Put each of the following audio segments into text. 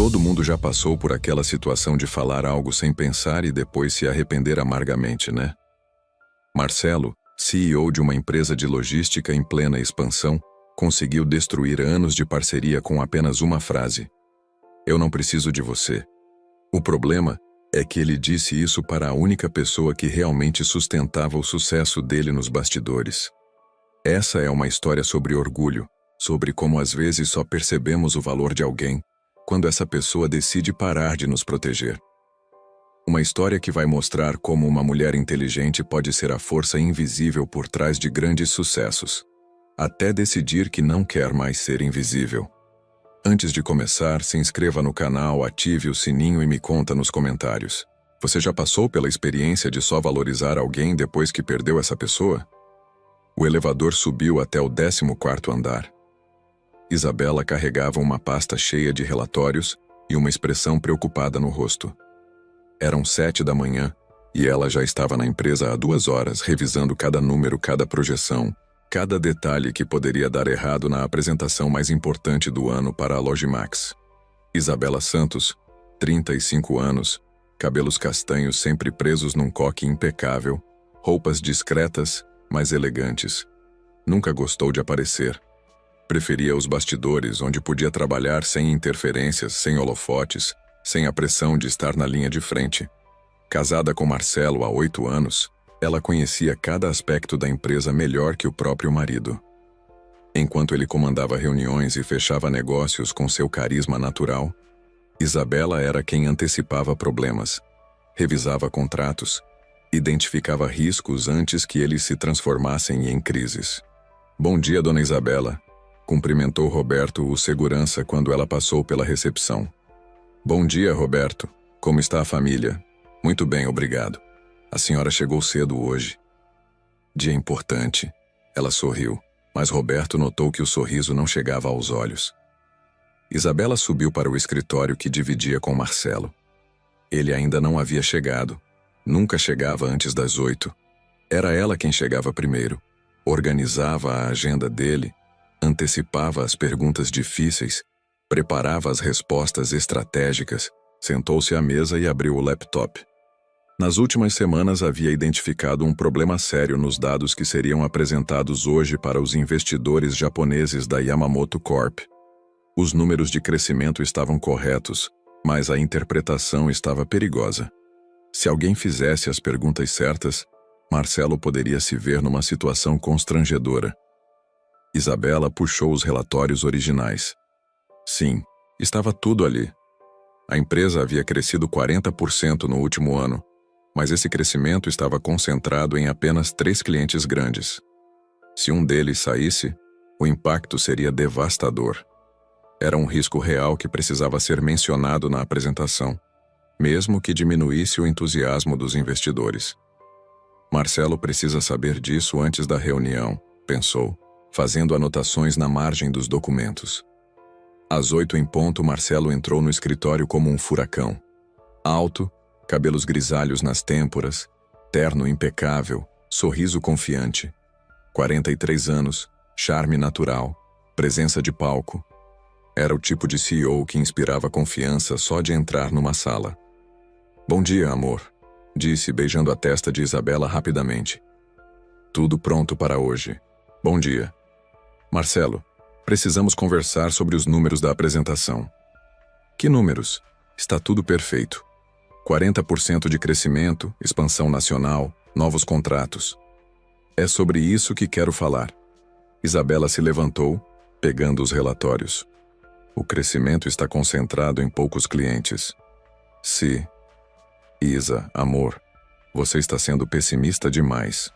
Todo mundo já passou por aquela situação de falar algo sem pensar e depois se arrepender amargamente, né? Marcelo, CEO de uma empresa de logística em plena expansão, conseguiu destruir anos de parceria com apenas uma frase: "Eu não preciso de você." O problema é que ele disse isso para a única pessoa que realmente sustentava o sucesso dele nos bastidores. Essa é uma história sobre orgulho, sobre como às vezes só percebemos o valor de alguém quando essa pessoa decide parar de nos proteger. Uma história que vai mostrar como uma mulher inteligente pode ser a força invisível por trás de grandes sucessos, até decidir que não quer mais ser invisível. Antes de começar, se inscreva no canal, ative o sininho e me conta nos comentários. Você já passou pela experiência de só valorizar alguém depois que perdeu essa pessoa? O elevador subiu até o 14º andar. Isabela carregava uma pasta cheia de relatórios e uma expressão preocupada no rosto. Eram 7 da manhã e ela já estava na empresa há 2 horas, revisando cada número, cada projeção, cada detalhe que poderia dar errado na apresentação mais importante do ano para a Logimax. Isabela Santos, 35 anos, cabelos castanhos sempre presos num coque impecável, roupas discretas, mas elegantes. Nunca gostou de aparecer. Preferia os bastidores, onde podia trabalhar sem interferências, sem holofotes, sem a pressão de estar na linha de frente. Casada com Marcelo há 8 anos, ela conhecia cada aspecto da empresa melhor que o próprio marido. Enquanto ele comandava reuniões e fechava negócios com seu carisma natural, Isabela era quem antecipava problemas, revisava contratos, identificava riscos antes que eles se transformassem em crises. "Bom dia, dona Isabela", cumprimentou Roberto, o segurança, quando ela passou pela recepção. "Bom dia, Roberto. Como está a família?" "Muito bem, obrigado. A senhora chegou cedo hoje." "Dia importante." Ela sorriu, mas Roberto notou que o sorriso não chegava aos olhos. Isabela subiu para o escritório que dividia com Marcelo. Ele ainda não havia chegado. Nunca chegava antes das 8. Era ela quem chegava primeiro. Organizava a agenda dele, antecipava as perguntas difíceis, preparava as respostas estratégicas, sentou-se à mesa e abriu o laptop. Nas últimas semanas havia identificado um problema sério nos dados que seriam apresentados hoje para os investidores japoneses da Yamamoto Corp. Os números de crescimento estavam corretos, mas a interpretação estava perigosa. Se alguém fizesse as perguntas certas, Marcelo poderia se ver numa situação constrangedora. Isabela puxou os relatórios originais. Sim, estava tudo ali. A empresa havia crescido 40% no último ano, mas esse crescimento estava concentrado em apenas 3 clientes grandes. Se um deles saísse, o impacto seria devastador. Era um risco real que precisava ser mencionado na apresentação, mesmo que diminuísse o entusiasmo dos investidores. Marcelo precisa saber disso antes da reunião, pensou, fazendo anotações na margem dos documentos. Às 8 em ponto, Marcelo entrou no escritório como um furacão. Alto, cabelos grisalhos nas têmporas, terno impecável, sorriso confiante. 43 anos, charme natural, presença de palco. Era o tipo de CEO que inspirava confiança só de entrar numa sala. "Bom dia, amor", disse, beijando a testa de Isabela rapidamente. "Tudo pronto para hoje. Bom dia." "Marcelo, precisamos conversar sobre os números da apresentação." "Que números? Está tudo perfeito. 40% de crescimento, expansão nacional, novos contratos. É sobre isso que quero falar." Isabela se levantou, pegando os relatórios. "O crescimento está concentrado em poucos clientes." "Se. Isa, amor, você está sendo pessimista demais."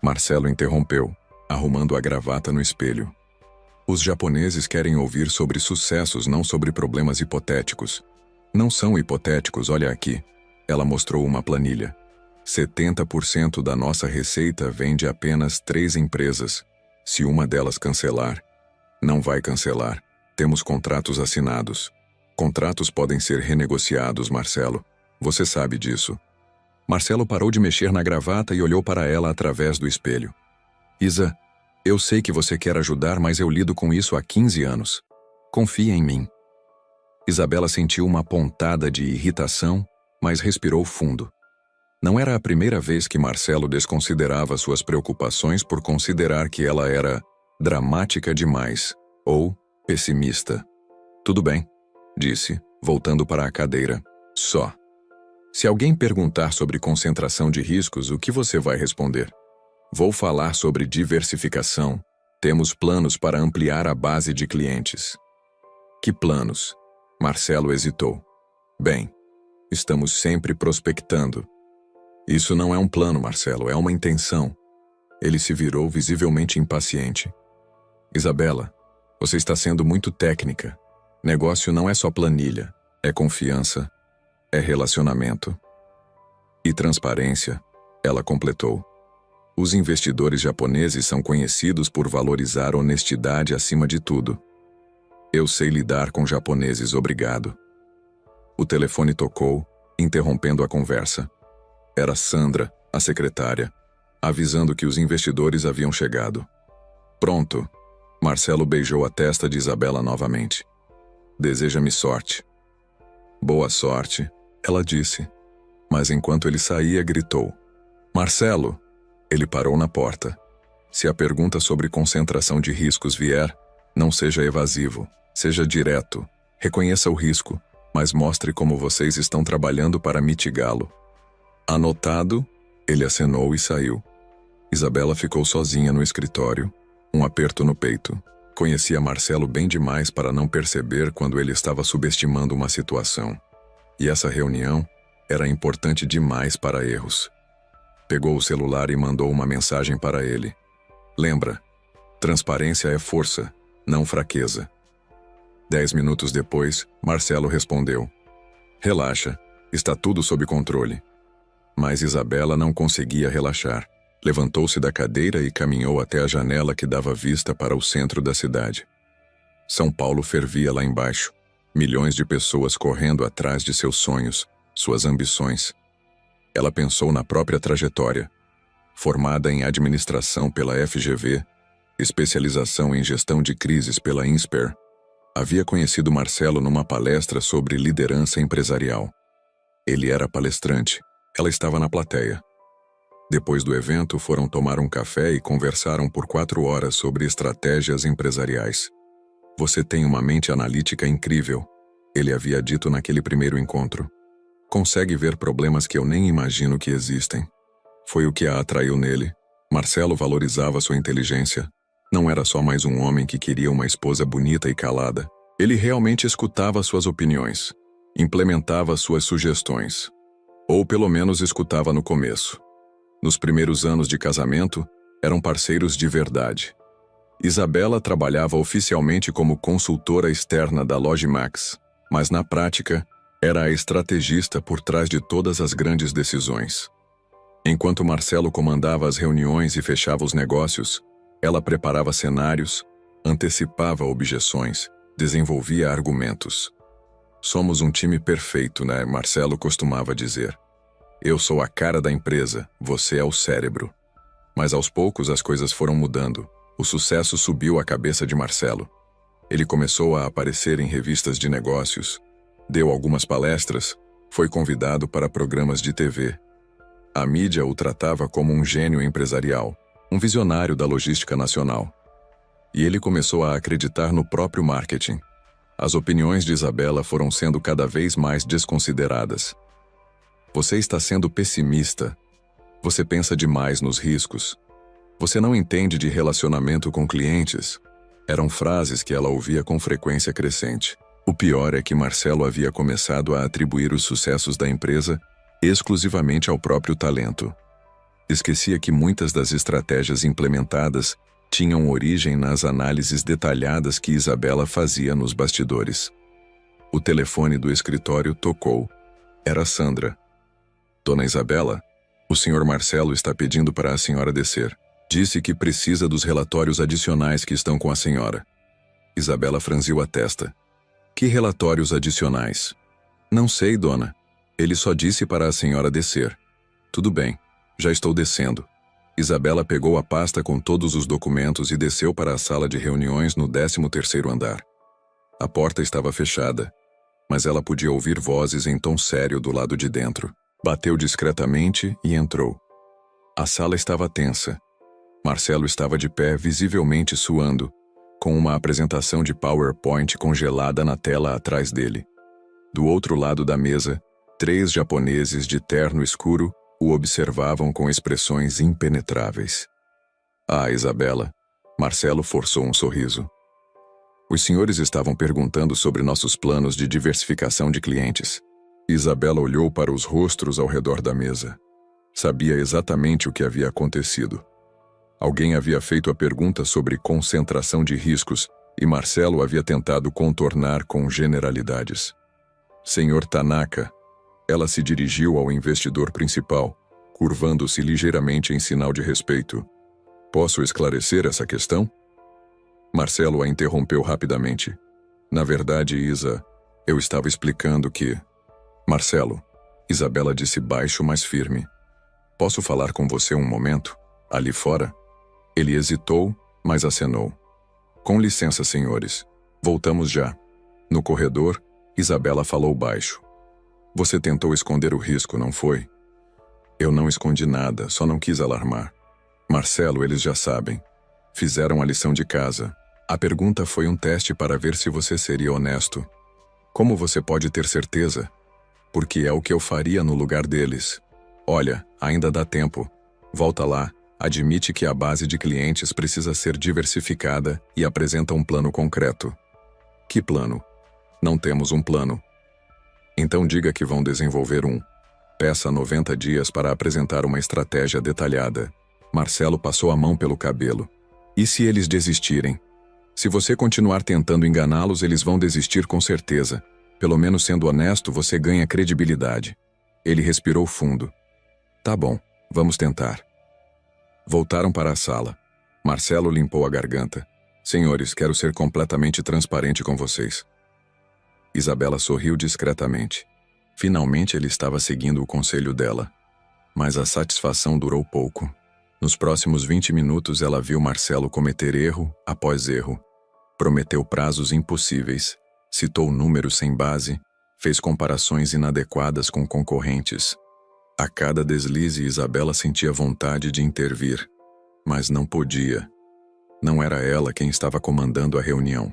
Marcelo interrompeu, arrumando a gravata no espelho. "Os japoneses querem ouvir sobre sucessos, não sobre problemas hipotéticos." "Não são hipotéticos, olha aqui." Ela mostrou uma planilha. 70% da nossa receita vem de apenas 3 empresas. Se uma delas cancelar, não vai cancelar. Temos contratos assinados. Contratos podem ser renegociados, Marcelo. Você sabe disso." Marcelo parou de mexer na gravata e olhou para ela através do espelho. "Isa, eu sei que você quer ajudar, mas eu lido com isso há 15 anos. Confia em mim." Isabela sentiu uma pontada de irritação, mas respirou fundo. Não era a primeira vez que Marcelo desconsiderava suas preocupações por considerar que ela era dramática demais ou pessimista. Tudo bem, disse, voltando para a cadeira. Só. Se alguém perguntar sobre concentração de riscos, o que você vai responder? Vou falar sobre diversificação. Temos planos para ampliar a base de clientes. Que planos? Marcelo hesitou. Bem, estamos sempre prospectando. Isso não é um plano, Marcelo, é uma intenção. Ele se virou visivelmente impaciente. Isabela, você está sendo muito técnica. Negócio não é só planilha, é confiança, é relacionamento. E transparência, ela completou. Os investidores japoneses são conhecidos por valorizar honestidade acima de tudo. Eu sei lidar com japoneses, obrigado. O telefone tocou, interrompendo a conversa. Era Sandra, a secretária, avisando que os investidores haviam chegado. Pronto. Marcelo beijou a testa de Isabela novamente. Deseja-me sorte. Boa sorte, ela disse. Mas enquanto ele saía, gritou. Marcelo! Ele parou na porta. Se a pergunta sobre concentração de riscos vier, não seja evasivo, seja direto. Reconheça o risco, mas mostre como vocês estão trabalhando para mitigá-lo. Anotado, ele acenou e saiu. Isabela ficou sozinha no escritório, um aperto no peito. Conhecia Marcelo bem demais para não perceber quando ele estava subestimando uma situação. E essa reunião era importante demais para erros. Pegou o celular e mandou uma mensagem para ele. Lembra, transparência é força, não fraqueza. 10 minutos depois, Marcelo respondeu. Relaxa, está tudo sob controle. Mas Isabela não conseguia relaxar. Levantou-se da cadeira e caminhou até a janela que dava vista para o centro da cidade. São Paulo fervia lá embaixo. Milhões de pessoas correndo atrás de seus sonhos, suas ambições. Ela pensou na própria trajetória. Formada em administração pela FGV, especialização em gestão de crises pela INSPER, havia conhecido Marcelo numa palestra sobre liderança empresarial. Ele era palestrante, ela estava na plateia. Depois do evento, foram tomar um café e conversaram por 4 horas sobre estratégias empresariais. Você tem uma mente analítica incrível, ele havia dito naquele primeiro encontro. Consegue ver problemas que eu nem imagino que existem. Foi o que a atraiu nele. Marcelo valorizava sua inteligência. Não era só mais um homem que queria uma esposa bonita e calada. Ele realmente escutava suas opiniões, implementava suas sugestões. Ou pelo menos escutava no começo. Nos primeiros anos de casamento, eram parceiros de verdade. Isabela trabalhava oficialmente como consultora externa da Logimax, mas na prática, era a estrategista por trás de todas as grandes decisões. Enquanto Marcelo comandava as reuniões e fechava os negócios, ela preparava cenários, antecipava objeções, desenvolvia argumentos. Somos um time perfeito, né? Marcelo costumava dizer. Eu sou a cara da empresa, você é o cérebro. Mas aos poucos as coisas foram mudando. O sucesso subiu a cabeça de Marcelo. Ele começou a aparecer em revistas de negócios, deu algumas palestras, foi convidado para programas de TV. A mídia o tratava como um gênio empresarial, um visionário da logística nacional. E ele começou a acreditar no próprio marketing. As opiniões de Isabela foram sendo cada vez mais desconsideradas. Você está sendo pessimista. Você pensa demais nos riscos. Você não entende de relacionamento com clientes. Eram frases que ela ouvia com frequência crescente. O pior é que Marcelo havia começado a atribuir os sucessos da empresa exclusivamente ao próprio talento. Esquecia que muitas das estratégias implementadas tinham origem nas análises detalhadas que Isabela fazia nos bastidores. O telefone do escritório tocou. Era Sandra. Dona Isabela, o Sr. Marcelo está pedindo para a senhora descer. Disse que precisa dos relatórios adicionais que estão com a senhora. Isabela franziu a testa. Que relatórios adicionais? Não sei, dona. Ele só disse para a senhora descer. Tudo bem, já estou descendo. Isabela pegou a pasta com todos os documentos e desceu para a sala de reuniões no 13º andar. A porta estava fechada. mas ela podia ouvir vozes em tom sério do lado de dentro. Bateu discretamente e entrou. A sala estava tensa. Marcelo estava de pé, visivelmente suando, com uma apresentação de PowerPoint congelada na tela atrás dele. Do outro lado da mesa, 3 japoneses de terno escuro o observavam com expressões impenetráveis. Ah, Isabela. Marcelo forçou um sorriso. Os senhores estavam perguntando sobre nossos planos de diversificação de clientes. Isabela olhou para os rostos ao redor da mesa. Sabia exatamente o que havia acontecido. Alguém havia feito a pergunta sobre concentração de riscos e Marcelo havia tentado contornar com generalidades. Senhor Tanaka, ela se dirigiu ao investidor principal, curvando-se ligeiramente em sinal de respeito. Posso esclarecer essa questão? Marcelo a interrompeu rapidamente. Na verdade, Isa, eu estava explicando que... Marcelo, Isabela disse baixo, mas firme. Posso falar com você um momento? Ali fora? Ele hesitou, mas acenou. Com licença, senhores. Voltamos já. No corredor, Isabela falou baixo. Você tentou esconder o risco, não foi? Eu não escondi nada, só não quis alarmar. Marcelo, eles já sabem. Fizeram a lição de casa. A pergunta foi um teste para ver se você seria honesto. Como você pode ter certeza? Porque é o que eu faria no lugar deles. Olha, ainda dá tempo. Volta lá, admite que a base de clientes precisa ser diversificada e apresenta um plano concreto. Que plano? Não temos um plano. Então diga que vão desenvolver um. Peça 90 dias para apresentar uma estratégia detalhada. Marcelo passou a mão pelo cabelo. E se eles desistirem? Se você continuar tentando enganá-los, eles vão desistir com certeza. Pelo menos sendo honesto, você ganha credibilidade. Ele respirou fundo. Tá bom, vamos tentar. Voltaram para a sala. Marcelo limpou a garganta. Senhores, quero ser completamente transparente com vocês. Isabela sorriu discretamente. Finalmente ele estava seguindo o conselho dela. Mas a satisfação durou pouco. Nos próximos 20 minutos ela viu Marcelo cometer erro após erro. Prometeu prazos impossíveis, citou números sem base, fez comparações inadequadas com concorrentes. A cada deslize, Isabela sentia vontade de intervir, mas não podia. Não era ela quem estava comandando a reunião.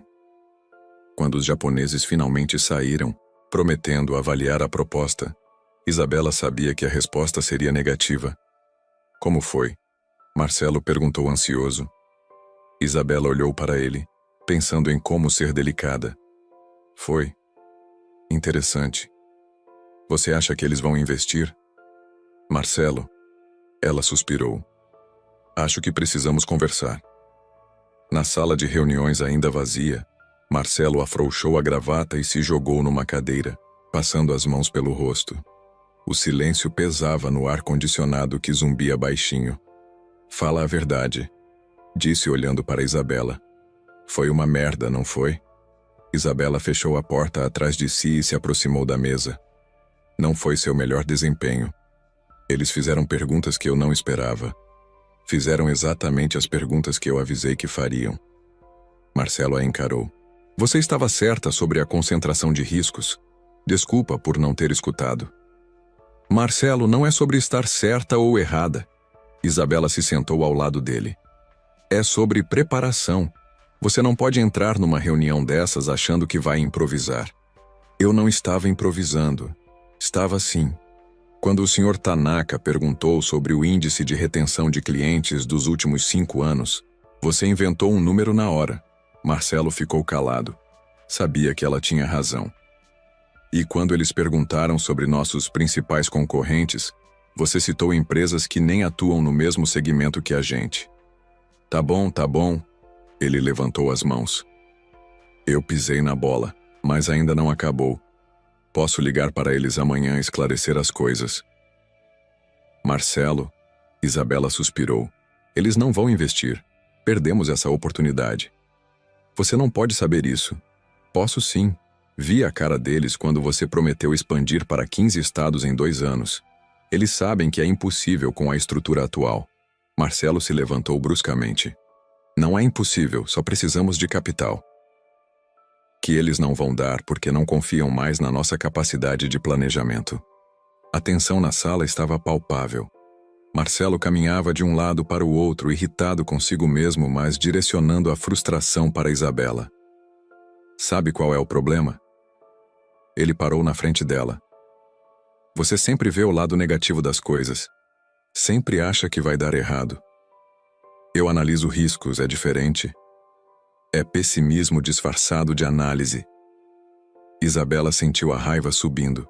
Quando os japoneses finalmente saíram, prometendo avaliar a proposta, Isabela sabia que a resposta seria negativa. Como foi? Marcelo perguntou ansioso. Isabela olhou para ele, pensando em como ser delicada. Foi. Interessante. Você acha que eles vão investir? Marcelo. Ela suspirou. Acho que precisamos conversar. Na sala de reuniões ainda vazia, Marcelo afrouxou a gravata e se jogou numa cadeira, passando as mãos pelo rosto. O silêncio pesava no ar-condicionado que zumbia baixinho. Fala a verdade, disse olhando para Isabela. Foi uma merda, não foi? Isabela fechou a porta atrás de si e se aproximou da mesa. Não foi seu melhor desempenho. Eles fizeram perguntas que eu não esperava. Fizeram exatamente as perguntas que eu avisei que fariam. Marcelo a encarou. Você estava certa sobre a concentração de riscos. Desculpa por não ter escutado. Marcelo, não é sobre estar certa ou errada. Isabela se sentou ao lado dele. É sobre preparação. Você não pode entrar numa reunião dessas achando que vai improvisar. Eu não estava improvisando. Estava sim. Quando o Sr. Tanaka perguntou sobre o índice de retenção de clientes dos últimos 5 anos, você inventou um número na hora. Marcelo ficou calado. Sabia que ela tinha razão. E quando eles perguntaram sobre nossos principais concorrentes, você citou empresas que nem atuam no mesmo segmento que a gente. Tá bom, tá bom. Ele levantou as mãos. Eu pisei na bola, mas ainda não acabou. Posso ligar para eles amanhã e esclarecer as coisas. Marcelo, Isabela suspirou. Eles não vão investir. Perdemos essa oportunidade. Você não pode saber isso. Posso sim. Vi a cara deles quando você prometeu expandir para 15 estados em 2 anos. Eles sabem que é impossível com a estrutura atual. Marcelo se levantou bruscamente. Não é impossível, só precisamos de capital. Que eles não vão dar porque não confiam mais na nossa capacidade de planejamento. A tensão na sala estava palpável. Marcelo caminhava de um lado para o outro, irritado consigo mesmo, mas direcionando a frustração para Isabela. Sabe qual é o problema? Ele parou na frente dela. Você sempre vê o lado negativo das coisas. Sempre acha que vai dar errado. Eu analiso riscos, é diferente. É pessimismo disfarçado de análise. Isabela sentiu a raiva subindo.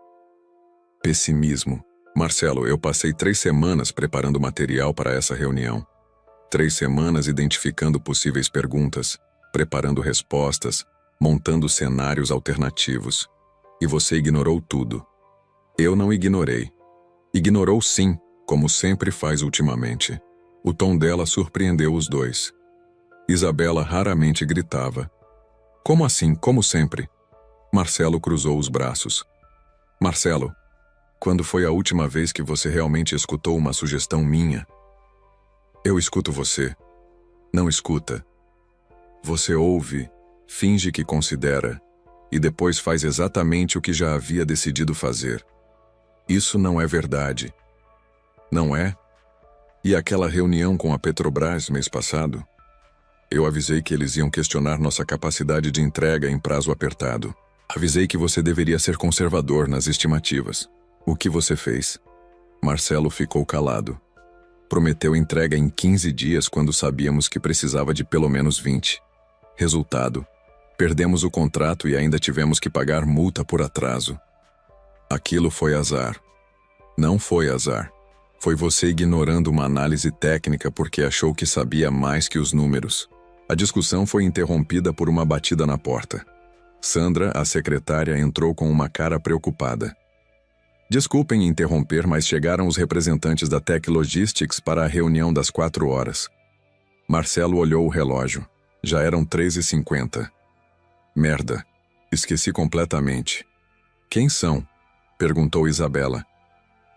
Pessimismo. Marcelo, eu passei 3 semanas preparando material para essa reunião. 3 semanas identificando possíveis perguntas, preparando respostas, montando cenários alternativos. E você ignorou tudo. Eu não ignorei. Ignorou sim, como sempre faz ultimamente. O tom dela surpreendeu os dois. Isabela raramente gritava. Como assim, como sempre? Marcelo cruzou os braços. Marcelo, quando foi a última vez que você realmente escutou uma sugestão minha? Eu escuto você. Não escuta. Você ouve, finge que considera, e depois faz exatamente o que já havia decidido fazer. Isso não é verdade. Não é? E aquela reunião com a Petrobras mês passado? Eu avisei que eles iam questionar nossa capacidade de entrega em prazo apertado. Avisei que você deveria ser conservador nas estimativas. O que você fez? Marcelo ficou calado. Prometeu entrega em 15 dias quando sabíamos que precisava de pelo menos 20. Resultado: perdemos o contrato e ainda tivemos que pagar multa por atraso. Aquilo foi azar. Não foi azar. Foi você ignorando uma análise técnica porque achou que sabia mais que os números. A discussão foi interrompida por uma batida na porta. Sandra, a secretária, entrou com uma cara preocupada. Desculpem interromper, mas chegaram os representantes da Tech Logistics para a reunião das 4 horas. Marcelo olhou o relógio. Já eram 3h50. Merda. Esqueci completamente. Quem são? Perguntou Isabela.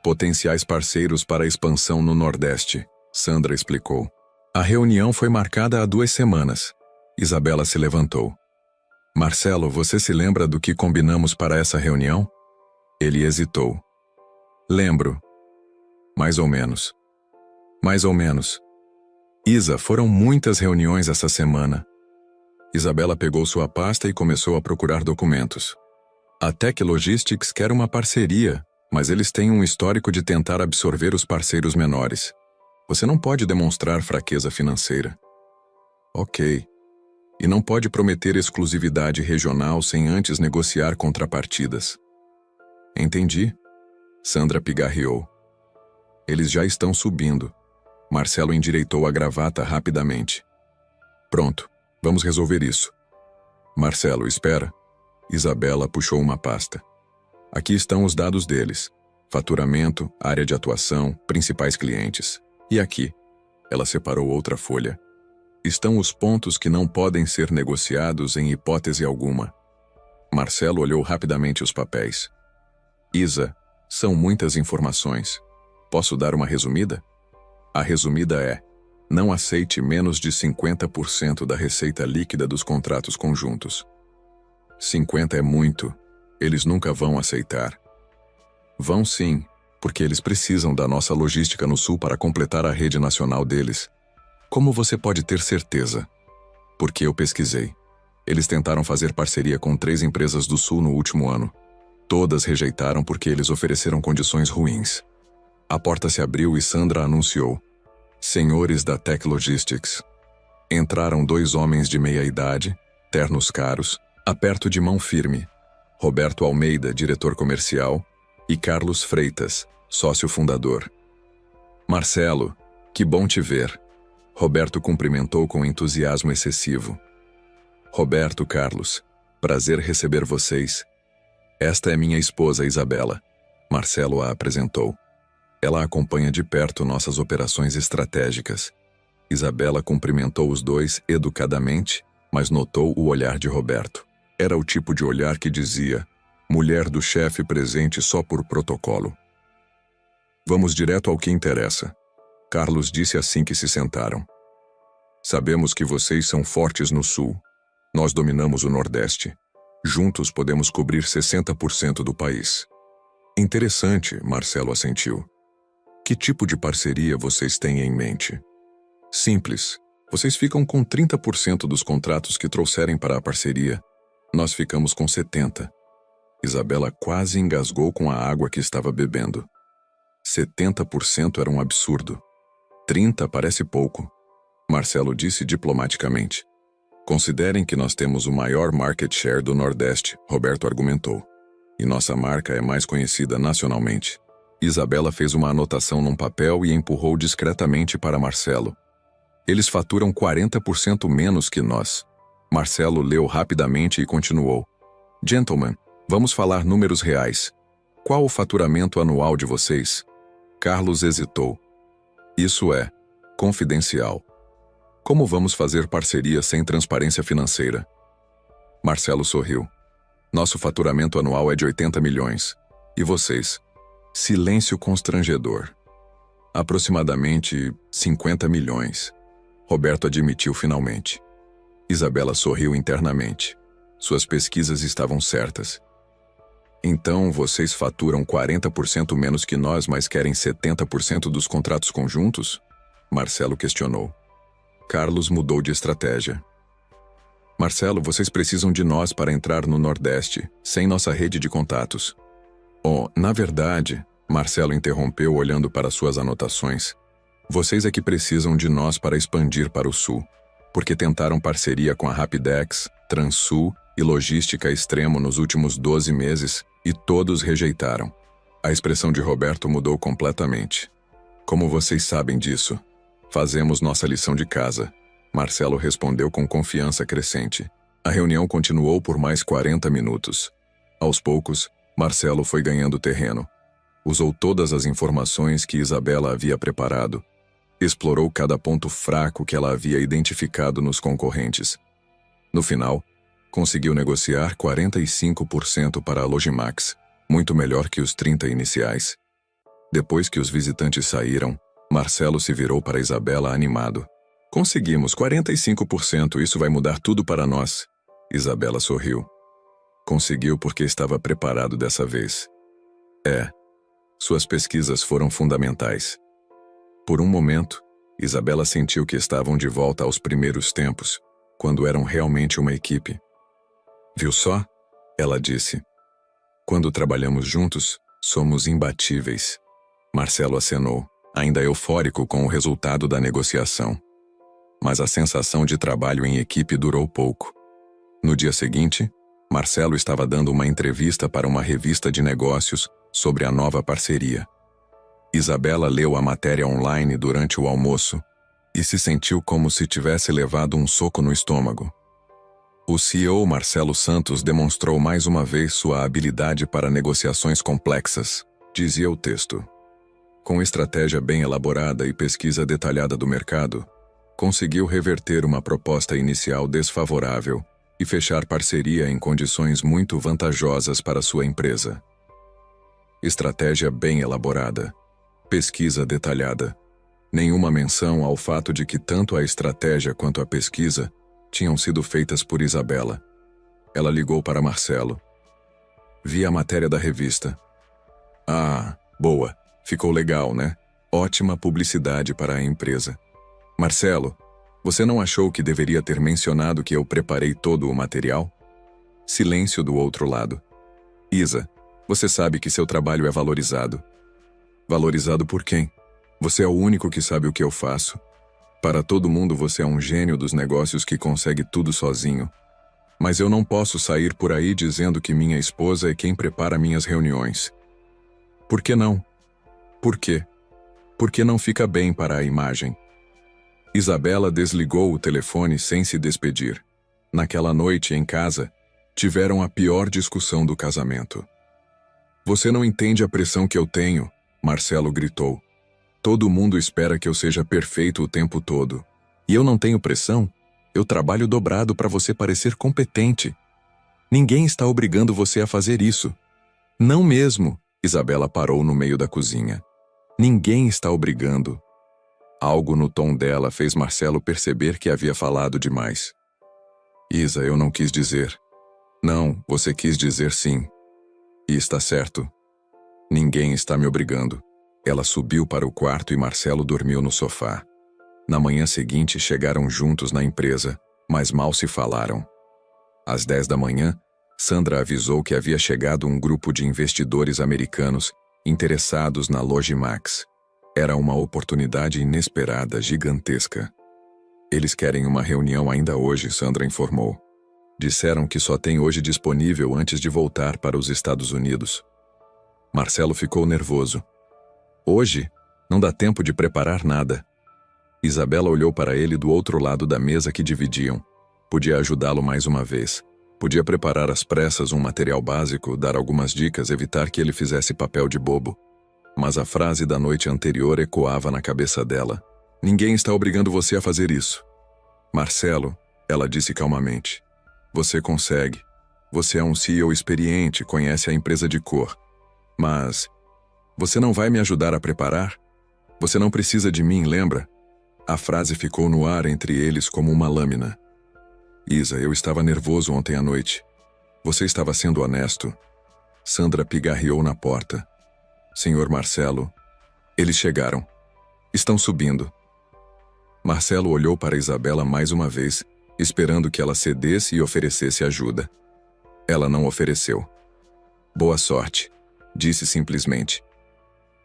Potenciais parceiros para a expansão no Nordeste, Sandra explicou. A reunião foi marcada há 2 semanas. Isabela se levantou. Marcelo, você se lembra do que combinamos para essa reunião? Ele hesitou. Lembro. Mais ou menos. Mais ou menos. Isa, foram muitas reuniões essa semana. Isabela pegou sua pasta e começou a procurar documentos. A Tech Logistics quer uma parceria, mas eles têm um histórico de tentar absorver os parceiros menores. Você não pode demonstrar fraqueza financeira. Ok. E não pode prometer exclusividade regional sem antes negociar contrapartidas. Entendi. Sandra pigarreou. Eles já estão subindo. Marcelo endireitou a gravata rapidamente. Pronto, vamos resolver isso. Marcelo, espera. Isabela puxou uma pasta. Aqui estão os dados deles. Faturamento, área de atuação, principais clientes. E aqui, ela separou outra folha. Estão os pontos que não podem ser negociados em hipótese alguma. Marcelo olhou rapidamente os papéis. Isa, são muitas informações. Posso dar uma resumida? A resumida é: não aceite menos de 50% da receita líquida dos contratos conjuntos. 50 é muito. Eles nunca vão aceitar. Vão sim, porque eles precisam da nossa logística no Sul para completar a rede nacional deles. Como você pode ter certeza? Porque eu pesquisei. Eles tentaram fazer parceria com 3 empresas do Sul no último ano. Todas rejeitaram porque eles ofereceram condições ruins. A porta se abriu e Sandra anunciou. Senhores da Tech Logistics. Entraram 2 homens de meia idade, ternos caros, aperto de mão firme. Roberto Almeida, diretor comercial, e Carlos Freitas, sócio fundador. Marcelo, que bom te ver. Roberto cumprimentou com entusiasmo excessivo. Roberto, Carlos, prazer receber vocês. Esta é minha esposa Isabela. Marcelo a apresentou. Ela acompanha de perto nossas operações estratégicas. Isabela cumprimentou os dois educadamente, mas notou o olhar de Roberto. Era o tipo de olhar que dizia: mulher do chefe presente só por protocolo. Vamos direto ao que interessa. Carlos disse assim que se sentaram. Sabemos que vocês são fortes no Sul. Nós dominamos o Nordeste. Juntos podemos cobrir 60% do país. Interessante, Marcelo assentiu. Que tipo de parceria vocês têm em mente? Simples. Vocês ficam com 30% dos contratos que trouxerem para a parceria. Nós ficamos com 70%. Isabela quase engasgou com a água que estava bebendo. 70% era um absurdo. 30% parece pouco. Marcelo disse diplomaticamente. Considerem que nós temos o maior market share do Nordeste, Roberto argumentou. E nossa marca é mais conhecida nacionalmente. Isabela fez uma anotação num papel e empurrou discretamente para Marcelo. Eles faturam 40% menos que nós. Marcelo leu rapidamente e continuou. Gentlemen, vamos falar números reais. Qual o faturamento anual de vocês? Carlos hesitou. Isso é confidencial. Como vamos fazer parceria sem transparência financeira? Marcelo sorriu. Nosso faturamento anual é de 80 milhões. E vocês? Silêncio constrangedor. Aproximadamente 50 milhões. Roberto admitiu finalmente. Isabela sorriu internamente. Suas pesquisas estavam certas. Então, vocês faturam 40% menos que nós, mas querem 70% dos contratos conjuntos? Marcelo questionou. Carlos mudou de estratégia. Marcelo, vocês precisam de nós para entrar no Nordeste, sem nossa rede de contatos. Oh, na verdade, Marcelo interrompeu olhando para suas anotações. Vocês é que precisam de nós para expandir para o Sul, porque tentaram parceria com a Rapidex, Transul e Logística Extremo nos últimos 12 meses e todos rejeitaram. A expressão de Roberto mudou completamente. Como vocês sabem disso? Fazemos nossa lição de casa. Marcelo respondeu com confiança crescente. A reunião continuou por mais 40 minutos. Aos poucos, Marcelo foi ganhando terreno. Usou todas as informações que Isabela havia preparado. Explorou cada ponto fraco que ela havia identificado nos concorrentes. No final, conseguiu negociar 45% para a Logimax, muito melhor que os 30% iniciais. Depois que os visitantes saíram, Marcelo se virou para Isabela animado. Conseguimos 45%, isso vai mudar tudo para nós. Isabela sorriu. Conseguiu porque estava preparado dessa vez. Suas pesquisas foram fundamentais. Por um momento, Isabela sentiu que estavam de volta aos primeiros tempos, quando eram realmente uma equipe. Viu só? Ela disse. Quando trabalhamos juntos, somos imbatíveis. Marcelo acenou, ainda eufórico com o resultado da negociação. Mas a sensação de trabalho em equipe durou pouco. No dia seguinte, Marcelo estava dando uma entrevista para uma revista de negócios sobre a nova parceria. Isabela leu a matéria online durante o almoço e se sentiu como se tivesse levado um soco no estômago. O CEO Marcelo Santos demonstrou mais uma vez sua habilidade para negociações complexas, dizia o texto. Com estratégia bem elaborada e pesquisa detalhada do mercado, conseguiu reverter uma proposta inicial desfavorável e fechar parceria em condições muito vantajosas para sua empresa. Estratégia bem elaborada. Pesquisa detalhada. Nenhuma menção ao fato de que tanto a estratégia quanto a pesquisa tinham sido feitas por Isabela. Ela ligou para Marcelo. Vi a matéria da revista. Ah, boa. Ficou legal, né? Ótima publicidade para a empresa. Marcelo, você não achou que deveria ter mencionado que eu preparei todo o material? Silêncio do outro lado. Isa, você sabe que seu trabalho é valorizado. Valorizado por quem? Você é o único que sabe o que eu faço. Para todo mundo você é um gênio dos negócios que consegue tudo sozinho. Mas eu não posso sair por aí dizendo que minha esposa é quem prepara minhas reuniões. Por que não? Por quê? Porque não fica bem para a imagem. Isabela desligou o telefone sem se despedir. Naquela noite, em casa, tiveram a pior discussão do casamento. Você não entende a pressão que eu tenho, Marcelo gritou. Todo mundo espera que eu seja perfeito o tempo todo. E eu não tenho pressão? Eu trabalho dobrado para você parecer competente. Ninguém está obrigando você a fazer isso. Não mesmo, Isabela parou no meio da cozinha. Ninguém está obrigando. Algo no tom dela fez Marcelo perceber que havia falado demais. Isa, eu não quis dizer. Não, você quis dizer sim. E está certo. Ninguém está me obrigando. Ela subiu para o quarto e Marcelo dormiu no sofá. Na manhã seguinte chegaram juntos na empresa, mas mal se falaram. Às 10 da manhã, Sandra avisou que havia chegado um grupo de investidores americanos interessados na Logimax. Era uma oportunidade inesperada, gigantesca. Eles querem uma reunião ainda hoje, Sandra informou. Disseram que só tem hoje disponível antes de voltar para os Estados Unidos. Marcelo ficou nervoso. Hoje? Não dá tempo de preparar nada. Isabela olhou para ele do outro lado da mesa que dividiam. Podia ajudá-lo mais uma vez. Podia preparar às pressas um material básico, dar algumas dicas, evitar que ele fizesse papel de bobo. Mas a frase da noite anterior ecoava na cabeça dela. Ninguém está obrigando você a fazer isso. Marcelo, ela disse calmamente. Você consegue. Você é um CEO experiente, conhece a empresa de cor. Mas você não vai me ajudar a preparar? Você não precisa de mim, lembra? A frase ficou no ar entre eles como uma lâmina. Isa, eu estava nervoso ontem à noite. Você estava sendo honesto. Sandra pigarreou na porta. Senhor Marcelo. Eles chegaram. Estão subindo. Marcelo olhou para Isabela mais uma vez, esperando que ela cedesse e oferecesse ajuda. Ela não ofereceu. Boa sorte, disse simplesmente.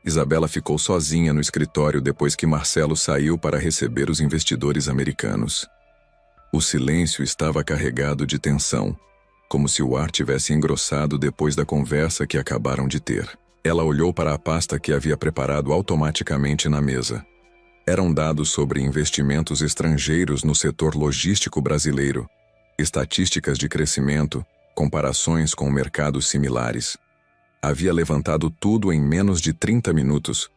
Isabela ficou sozinha no escritório depois que Marcelo saiu para receber os investidores americanos. O silêncio estava carregado de tensão, como se o ar tivesse engrossado depois da conversa que acabaram de ter. Ela olhou para a pasta que havia preparado automaticamente na mesa. Eram dados sobre investimentos estrangeiros no setor logístico brasileiro, estatísticas de crescimento, comparações com mercados similares. Havia levantado tudo em menos de 30 minutos.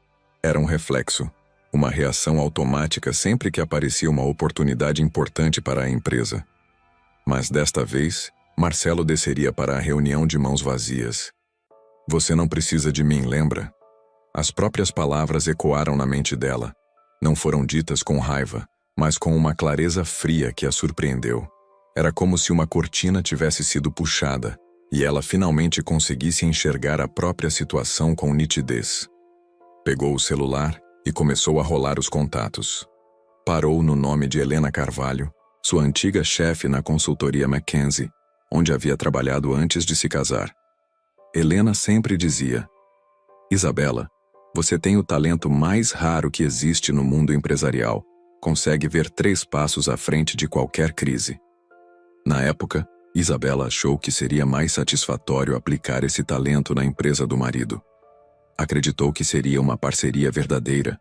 Era um reflexo, uma reação automática sempre que aparecia uma oportunidade importante para a empresa. Mas desta vez, Marcelo desceria para a reunião de mãos vazias. Você não precisa de mim, lembra? As próprias palavras ecoaram na mente dela. Não foram ditas com raiva, mas com uma clareza fria que a surpreendeu. Era como se uma cortina tivesse sido puxada, e ela finalmente conseguisse enxergar a própria situação com nitidez. Pegou o celular e começou a rolar os contatos. Parou no nome de Helena Carvalho, sua antiga chefe na consultoria McKinsey, onde havia trabalhado antes de se casar. Helena sempre dizia: Isabela, você tem o talento mais raro que existe no mundo empresarial. Consegue ver 3 passos à frente de qualquer crise. Na época, Isabela achou que seria mais satisfatório aplicar esse talento na empresa do marido. Acreditou que seria uma parceria verdadeira,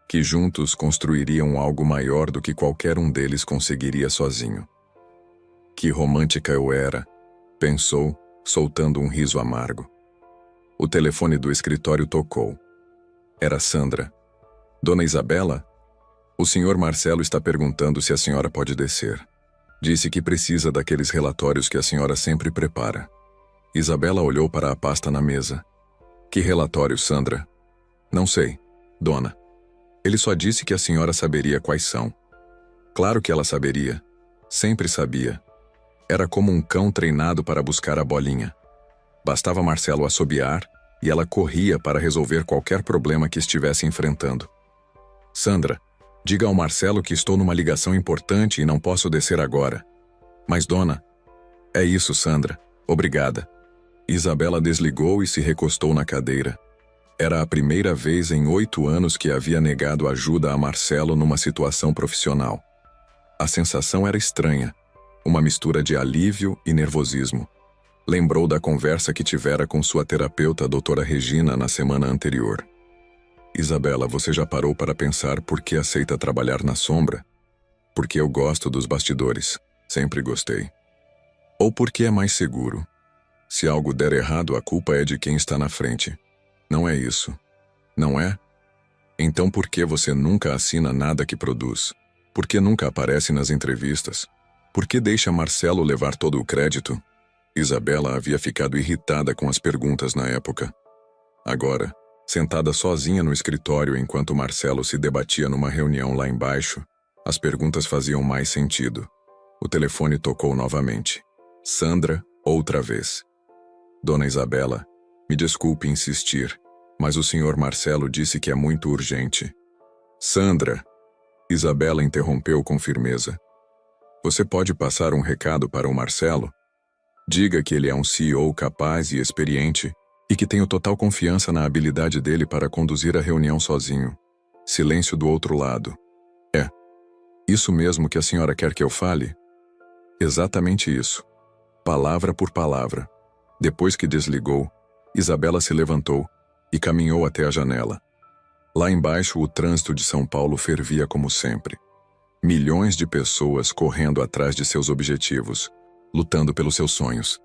que juntos construiriam algo maior do que qualquer um deles conseguiria sozinho. Que romântica eu era, pensou, soltando um riso amargo. O telefone do escritório tocou. Era Sandra. Dona Isabela? O senhor Marcelo está perguntando se a senhora pode descer. Disse que precisa daqueles relatórios que a senhora sempre prepara. Isabela olhou para a pasta na mesa. Que relatórios, Sandra? Não sei, dona. Ele só disse que a senhora saberia quais são. Claro que ela saberia. Sempre sabia. Era como um cão treinado para buscar a bolinha. Bastava Marcelo assobiar e ela corria para resolver qualquer problema que estivesse enfrentando. Sandra, diga ao Marcelo que estou numa ligação importante e não posso descer agora. Mas, dona... É isso, Sandra. Obrigada. Isabela desligou e se recostou na cadeira. Era a primeira vez em 8 anos que havia negado ajuda a Marcelo numa situação profissional. A sensação era estranha, uma mistura de alívio e nervosismo. Lembrou da conversa que tivera com sua terapeuta, a doutora Regina, na semana anterior. Isabela, você já parou para pensar por que aceita trabalhar na sombra? Porque eu gosto dos bastidores, sempre gostei. Ou porque é mais seguro? Se algo der errado, a culpa é de quem está na frente. Não é isso. Não é? Então por que você nunca assina nada que produz? Por que nunca aparece nas entrevistas? Por que deixa Marcelo levar todo o crédito? Isabela havia ficado irritada com as perguntas na época. Agora, sentada sozinha no escritório enquanto Marcelo se debatia numa reunião lá embaixo, as perguntas faziam mais sentido. O telefone tocou novamente. Sandra, Outra vez. Dona Isabela, me desculpe insistir, mas o senhor Marcelo disse que é muito urgente. Sandra, Isabela interrompeu com firmeza. Você pode passar um recado para o Marcelo? Diga que ele é um CEO capaz e experiente e que tenho total confiança na habilidade dele para conduzir a reunião sozinho. Silêncio do outro lado. É. Isso mesmo que a senhora quer que eu fale? Exatamente isso. Palavra por palavra. Depois que desligou, Isabela se levantou e caminhou até a janela. Lá embaixo, o trânsito de São Paulo fervia como sempre. Milhões de pessoas correndo atrás de seus objetivos, lutando pelos seus sonhos.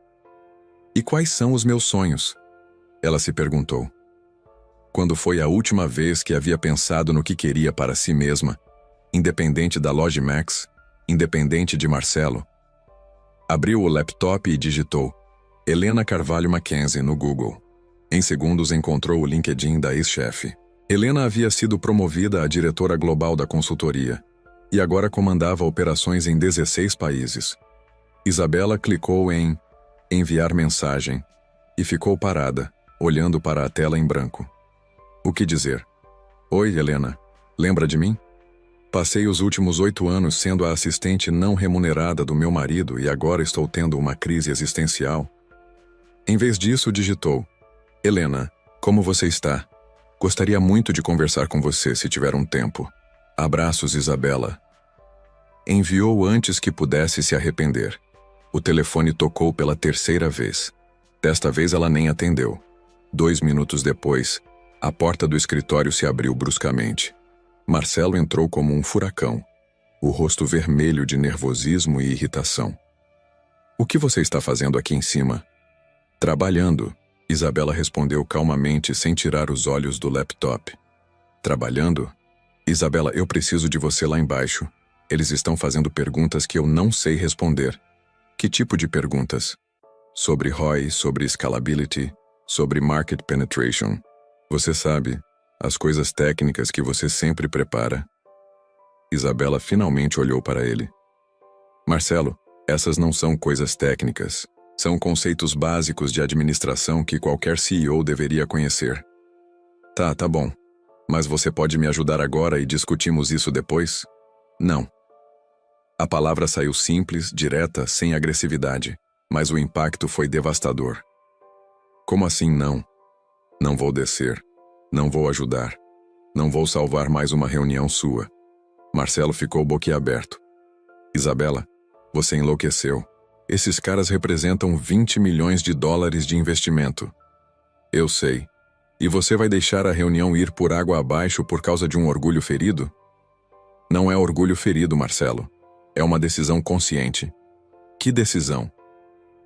E quais são os meus sonhos? Ela se perguntou. Quando foi a última vez que havia pensado no que queria para si mesma, independente da Logimax, independente de Marcelo? Abriu o laptop e digitou Helena Carvalho Mackenzie no Google. Em segundos encontrou o LinkedIn da ex-chefe. Helena havia sido promovida a diretora global da consultoria e agora comandava operações em 16 países. Isabela clicou em enviar mensagem e ficou parada, olhando para a tela em branco. O que dizer? Oi, Helena. Lembra de mim? Passei os últimos 8 anos sendo a assistente não remunerada do meu marido e agora estou tendo uma crise existencial. Em vez disso, digitou: Helena, como você está? Gostaria muito de conversar com você se tiver um tempo. Abraços, Isabela. Enviou antes que pudesse se arrepender. O telefone tocou pela terceira vez. Desta vez ela nem atendeu. 2 minutos depois, a porta do escritório se abriu bruscamente. Marcelo entrou como um furacão, o rosto vermelho de nervosismo e irritação. O que você está fazendo aqui em cima? Trabalhando, Isabela respondeu calmamente sem tirar os olhos do laptop. Trabalhando? Isabela, eu preciso de você lá embaixo. Eles estão fazendo perguntas que eu não sei responder. Que tipo de perguntas? Sobre ROI, sobre scalability, sobre market penetration. Você sabe, as coisas técnicas que você sempre prepara. Isabela finalmente olhou para ele. Marcelo, essas não são coisas técnicas. São conceitos básicos de administração que qualquer CEO deveria conhecer. Tá bom. Mas você pode me ajudar agora e discutimos isso depois? Não. A palavra saiu simples, direta, sem agressividade, mas o impacto foi devastador. Como assim não? Não vou descer. Não vou ajudar. Não vou salvar mais uma reunião sua. Marcelo ficou boquiaberto. Isabela, você enlouqueceu. Esses caras representam 20 milhões de dólares de investimento. Eu sei. E você vai deixar a reunião ir por água abaixo por causa de um orgulho ferido? Não é orgulho ferido, Marcelo. É uma decisão consciente. Que decisão?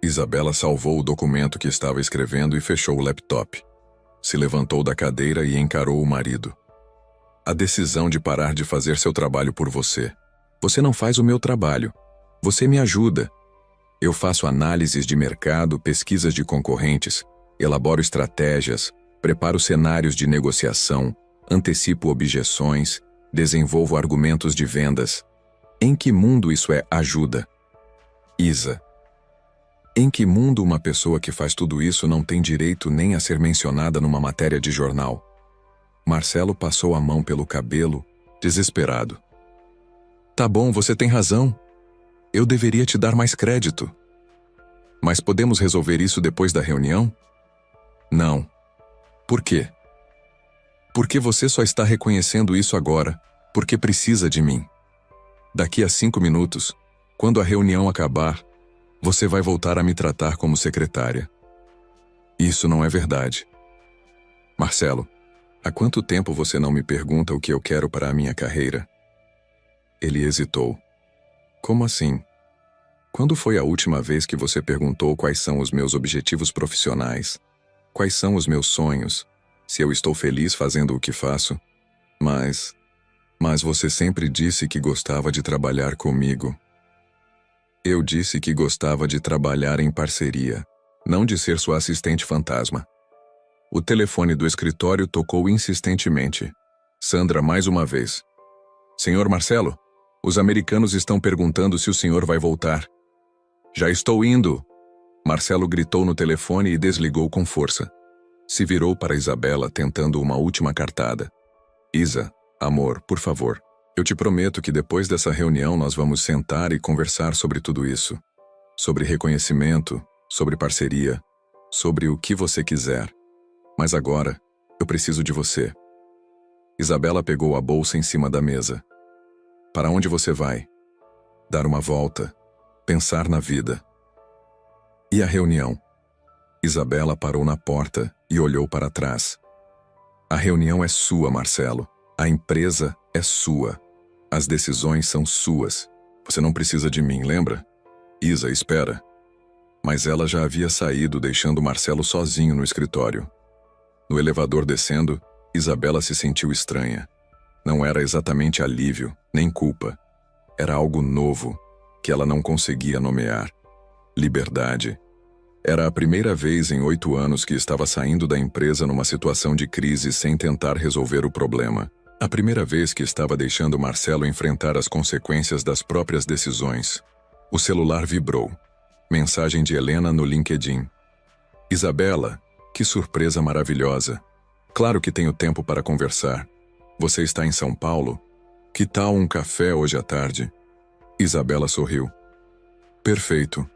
Isabela salvou o documento que estava escrevendo e fechou o laptop. Se levantou da cadeira e encarou o marido. A decisão de parar de fazer seu trabalho por você. Você não faz o meu trabalho. Você me ajuda. Eu faço análises de mercado, pesquisas de concorrentes, elaboro estratégias, preparo cenários de negociação, antecipo objeções, desenvolvo argumentos de vendas. Em que mundo isso é ajuda? Isa. Em que mundo uma pessoa que faz tudo isso não tem direito nem a ser mencionada numa matéria de jornal? Marcelo passou a mão pelo cabelo, desesperado. Tá bom, você tem razão. Eu deveria te dar mais crédito. Mas podemos resolver isso depois da reunião? Não. Por quê? Porque você só está reconhecendo isso agora, porque precisa de mim. Daqui a 5 minutos, quando a reunião acabar, você vai voltar a me tratar como secretária. Isso não é verdade. Marcelo, há quanto tempo você não me pergunta o que eu quero para a minha carreira? Ele hesitou. Como assim? Quando foi a última vez que você perguntou quais são os meus objetivos profissionais? Quais são os meus sonhos? Se eu estou feliz fazendo o que faço? Mas você sempre disse que gostava de trabalhar comigo. Eu disse que gostava de trabalhar em parceria, não de ser sua assistente fantasma. O telefone do escritório tocou insistentemente. Sandra mais uma vez. Senhor Marcelo? Os americanos estão perguntando se o senhor vai voltar. Já estou indo. Marcelo gritou no telefone e desligou com força. Se virou para Isabela tentando uma última cartada. Isa, amor, por favor. Eu te prometo que depois dessa reunião nós vamos sentar e conversar sobre tudo isso. Sobre reconhecimento, sobre parceria, sobre o que você quiser. Mas agora, eu preciso de você. Isabela pegou a bolsa em cima da mesa. Para onde você vai? Dar uma volta. Pensar na vida. E a reunião? Isabela parou na porta e olhou para trás. A reunião é sua, Marcelo. A empresa é sua. As decisões são suas. Você não precisa de mim, lembra? Isa, espera. Mas ela já havia saído, deixando Marcelo sozinho no escritório. No elevador descendo, Isabela se sentiu estranha. Não era exatamente alívio, nem culpa. Era algo novo, que ela não conseguia nomear. Liberdade. Era a primeira vez em 8 anos que estava saindo da empresa numa situação de crise sem tentar resolver o problema. A primeira vez que estava deixando Marcelo enfrentar as consequências das próprias decisões. O celular vibrou. Mensagem de Helena no LinkedIn. Isabela, que surpresa maravilhosa. Claro que tenho tempo para conversar. Você está em São Paulo? Que tal um café hoje à tarde? Isabela sorriu. Perfeito.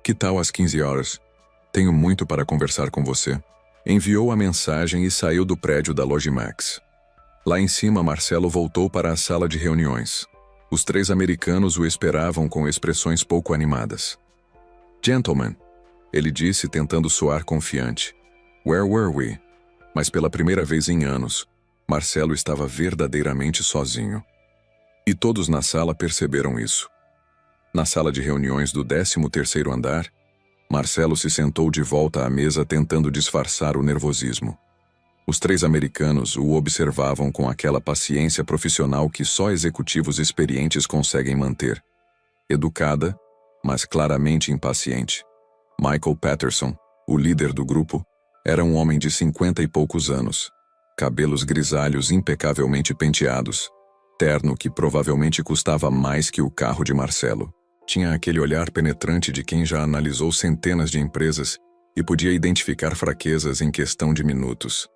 Que tal às 15 horas? Tenho muito para conversar com você. Enviou a mensagem e saiu do prédio da Logimax. Lá em cima, Marcelo voltou para a sala de reuniões. Os 3 americanos o esperavam com expressões pouco animadas. Gentlemen, ele disse tentando soar confiante. Where were we? Mas pela primeira vez em anos, Marcelo estava verdadeiramente sozinho. E todos na sala perceberam isso. Na sala de reuniões do 13º andar, Marcelo se sentou de volta à mesa tentando disfarçar o nervosismo. Os 3 americanos o observavam com aquela paciência profissional que só executivos experientes conseguem manter. Educada, mas claramente impaciente. Michael Patterson, o líder do grupo, era um homem de 50 e poucos anos. Cabelos grisalhos impecavelmente penteados. Terno que provavelmente custava mais que o carro de Marcelo. Tinha aquele olhar penetrante de quem já analisou centenas de empresas e podia identificar fraquezas em questão de minutos.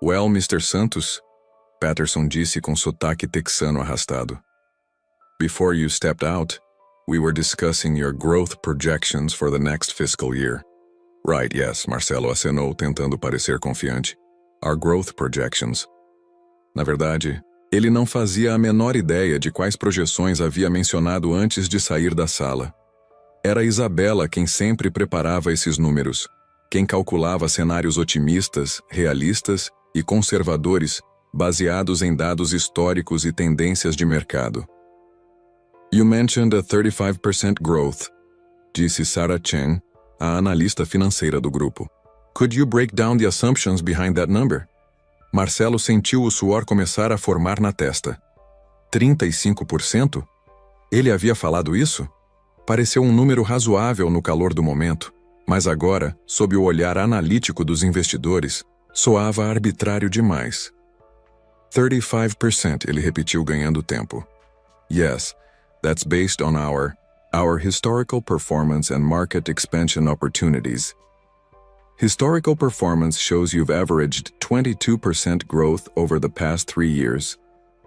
Well, Mr. Santos, Patterson disse com sotaque texano arrastado. Before you stepped out, we were discussing your growth projections for the next fiscal year. Right, yes, Marcelo acenou tentando parecer confiante. Our growth projections. Na verdade, ele não fazia a menor ideia de quais projeções havia mencionado antes de sair da sala. Era Isabela quem sempre preparava esses números, quem calculava cenários otimistas, realistas e conservadores, baseados em dados históricos e tendências de mercado. You mentioned a 35% growth, disse Sarah Chen, a analista financeira do grupo. Could you break down the assumptions behind that number? Marcelo sentiu o suor começar a formar na testa. 35%? Ele havia falado isso? Pareceu um número razoável no calor do momento, mas agora, sob o olhar analítico dos investidores, soava arbitrário demais. 35%, ele repetiu ganhando tempo. Yes, that's based on our historical performance and market expansion opportunities. Historical performance shows you've averaged 22% growth over the past 3 years.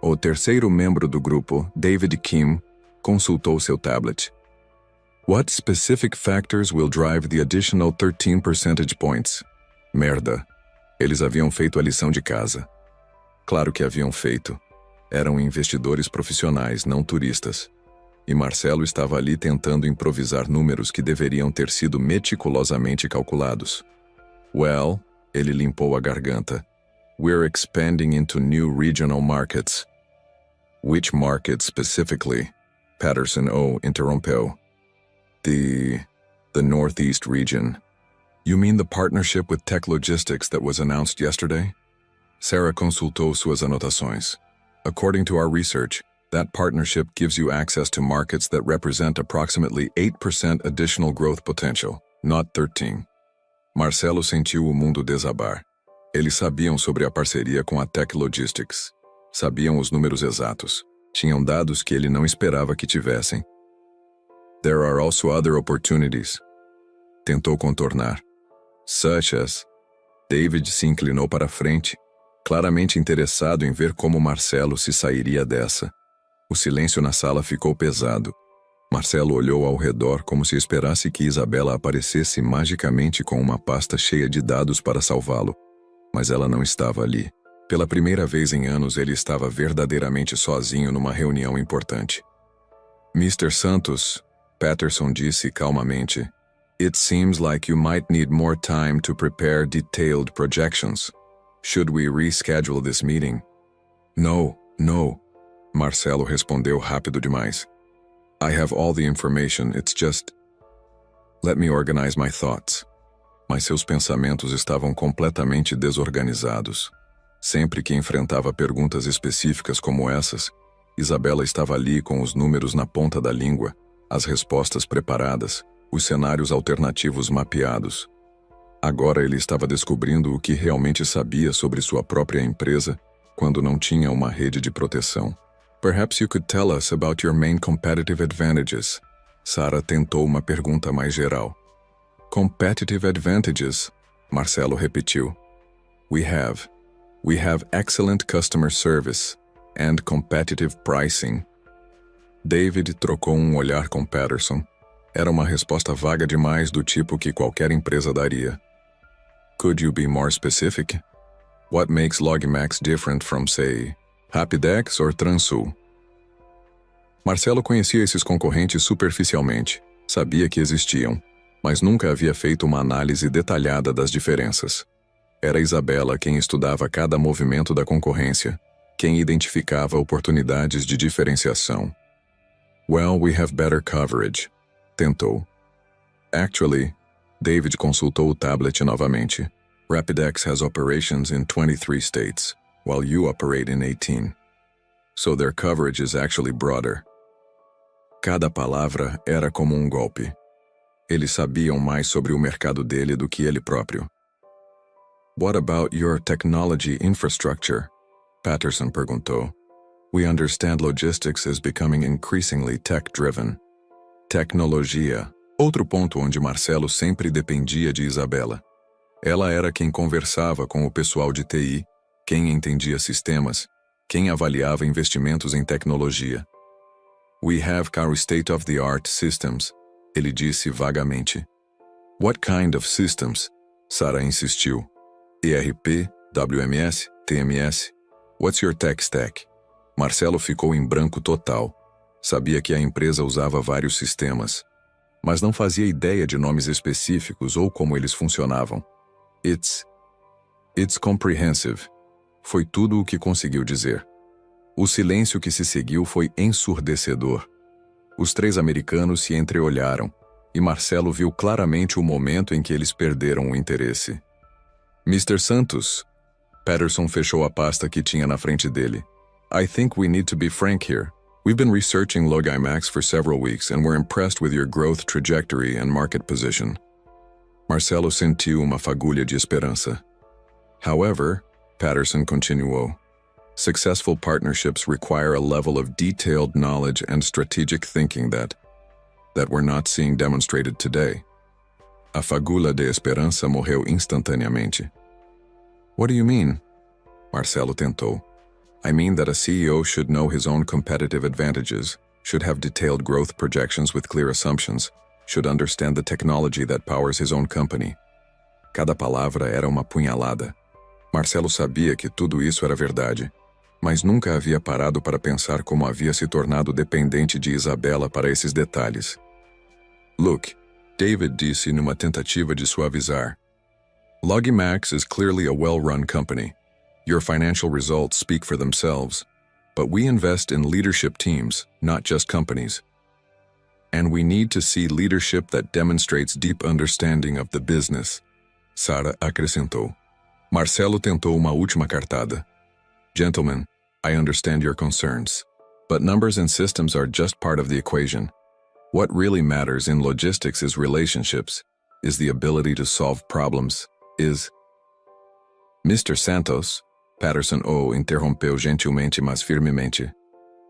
O terceiro membro do grupo, David Kim, consultou seu tablet. What specific factors will drive the additional 13 percentage points? Merda. Eles haviam feito a lição de casa. Claro que haviam feito. Eram investidores profissionais, não turistas. E Marcelo estava ali tentando improvisar números que deveriam ter sido meticulosamente calculados. Well, ele limpou a garganta. We're expanding into new regional markets. Which market specifically? Patterson interrompeu. The Northeast region. You mean the partnership with Tech Logistics that was announced yesterday? Sarah consultou suas anotações. According to our research, that partnership gives you access to markets that represent approximately 8% additional growth potential, not 13%. Marcelo sentiu o mundo desabar. Eles sabiam sobre a parceria com a Tech Logistics. Sabiam os números exatos. Tinham dados que ele não esperava que tivessem. There are also other opportunities. Tentou contornar. Such as. David se inclinou para a frente, claramente interessado em ver como Marcelo se sairia dessa. O silêncio na sala ficou pesado. Marcelo olhou ao redor como se esperasse que Isabela aparecesse magicamente com uma pasta cheia de dados para salvá-lo. Mas ela não estava ali. Pela primeira vez em anos, ele estava verdadeiramente sozinho numa reunião importante. Mr. Santos, Patterson disse calmamente, "It seems like you might need more time to prepare detailed projections. Should we reschedule this meeting?" No. Marcelo respondeu rápido demais. "I have all the information, it's just... Let me organize my thoughts." Mas seus pensamentos estavam completamente desorganizados. Sempre que enfrentava perguntas específicas como essas, Isabela estava ali com os números na ponta da língua, as respostas preparadas, os cenários alternativos mapeados. Agora ele estava descobrindo o que realmente sabia sobre sua própria empresa quando não tinha uma rede de proteção. "Perhaps you could tell us about your main competitive advantages." Sarah tentou uma pergunta mais geral. "Competitive advantages," Marcelo repetiu. We have excellent customer service and competitive pricing." David trocou um olhar com Patterson. Era uma resposta vaga demais do tipo que qualquer empresa daria. "Could you be more specific? What makes LogMax different from, say, Rapidex or Transul?" Marcelo conhecia esses concorrentes superficialmente, sabia que existiam, mas nunca havia feito uma análise detalhada das diferenças. Era Isabela quem estudava cada movimento da concorrência, quem identificava oportunidades de diferenciação. "Well, we have better coverage," tentou. "Actually," David consultou o tablet novamente. "Rapidex has operations in 23 states, while you operate in 18. So their coverage is actually broader." Cada palavra era como um golpe. Eles sabiam mais sobre o mercado dele do que ele próprio. "What about your technology infrastructure?" Patterson perguntou. "We understand logistics is becoming increasingly tech-driven." Tecnologia. Outro ponto onde Marcelo sempre dependia de Isabela. Ela era quem conversava com o pessoal de TI, quem entendia sistemas, quem avaliava investimentos em tecnologia. "We have our state-of-the-art systems," ele disse vagamente. "What kind of systems?" Sarah insistiu. "ERP, WMS, TMS. What's your tech stack?" Marcelo ficou em branco total. Sabia que a empresa usava vários sistemas, mas não fazia ideia de nomes específicos ou como eles funcionavam. It's comprehensive." Foi tudo o que conseguiu dizer. O silêncio que se seguiu foi ensurdecedor. Os três americanos se entreolharam, e Marcelo viu claramente o momento em que eles perderam o interesse. "Mr. Santos." Patterson fechou a pasta que tinha na frente dele. "I think we need to be frank here. We've been researching LogIMAX for several weeks and we're impressed with your growth trajectory and market position." Marcelo sentiu uma fagulha de esperança. "However," Patterson continuou, "successful partnerships require a level of detailed knowledge and strategic thinking that we're not seeing demonstrated today." A fagulha de esperança morreu instantaneamente. "What do you mean?" Marcelo tentou. "I mean that a CEO should know his own competitive advantages, should have detailed growth projections with clear assumptions, should understand the technology that powers his own company." Cada palavra era uma punhalada. Marcelo sabia que tudo isso era verdade, mas nunca havia parado para pensar como havia se tornado dependente de Isabela para esses detalhes. "Look," David disse numa tentativa de suavizar. "LogIMAX is clearly a well-run company. Your financial results speak for themselves, but we invest in leadership teams, not just companies. And we need to see leadership that demonstrates deep understanding of the business." Sarah acrescentou. Marcelo tentou uma última cartada. "Gentlemen, I understand your concerns, but numbers and systems are just part of the equation. What really matters in logistics is relationships, is the ability to solve problems, is..." "Mr. Santos," Patterson o interrompeu gentilmente mas firmemente.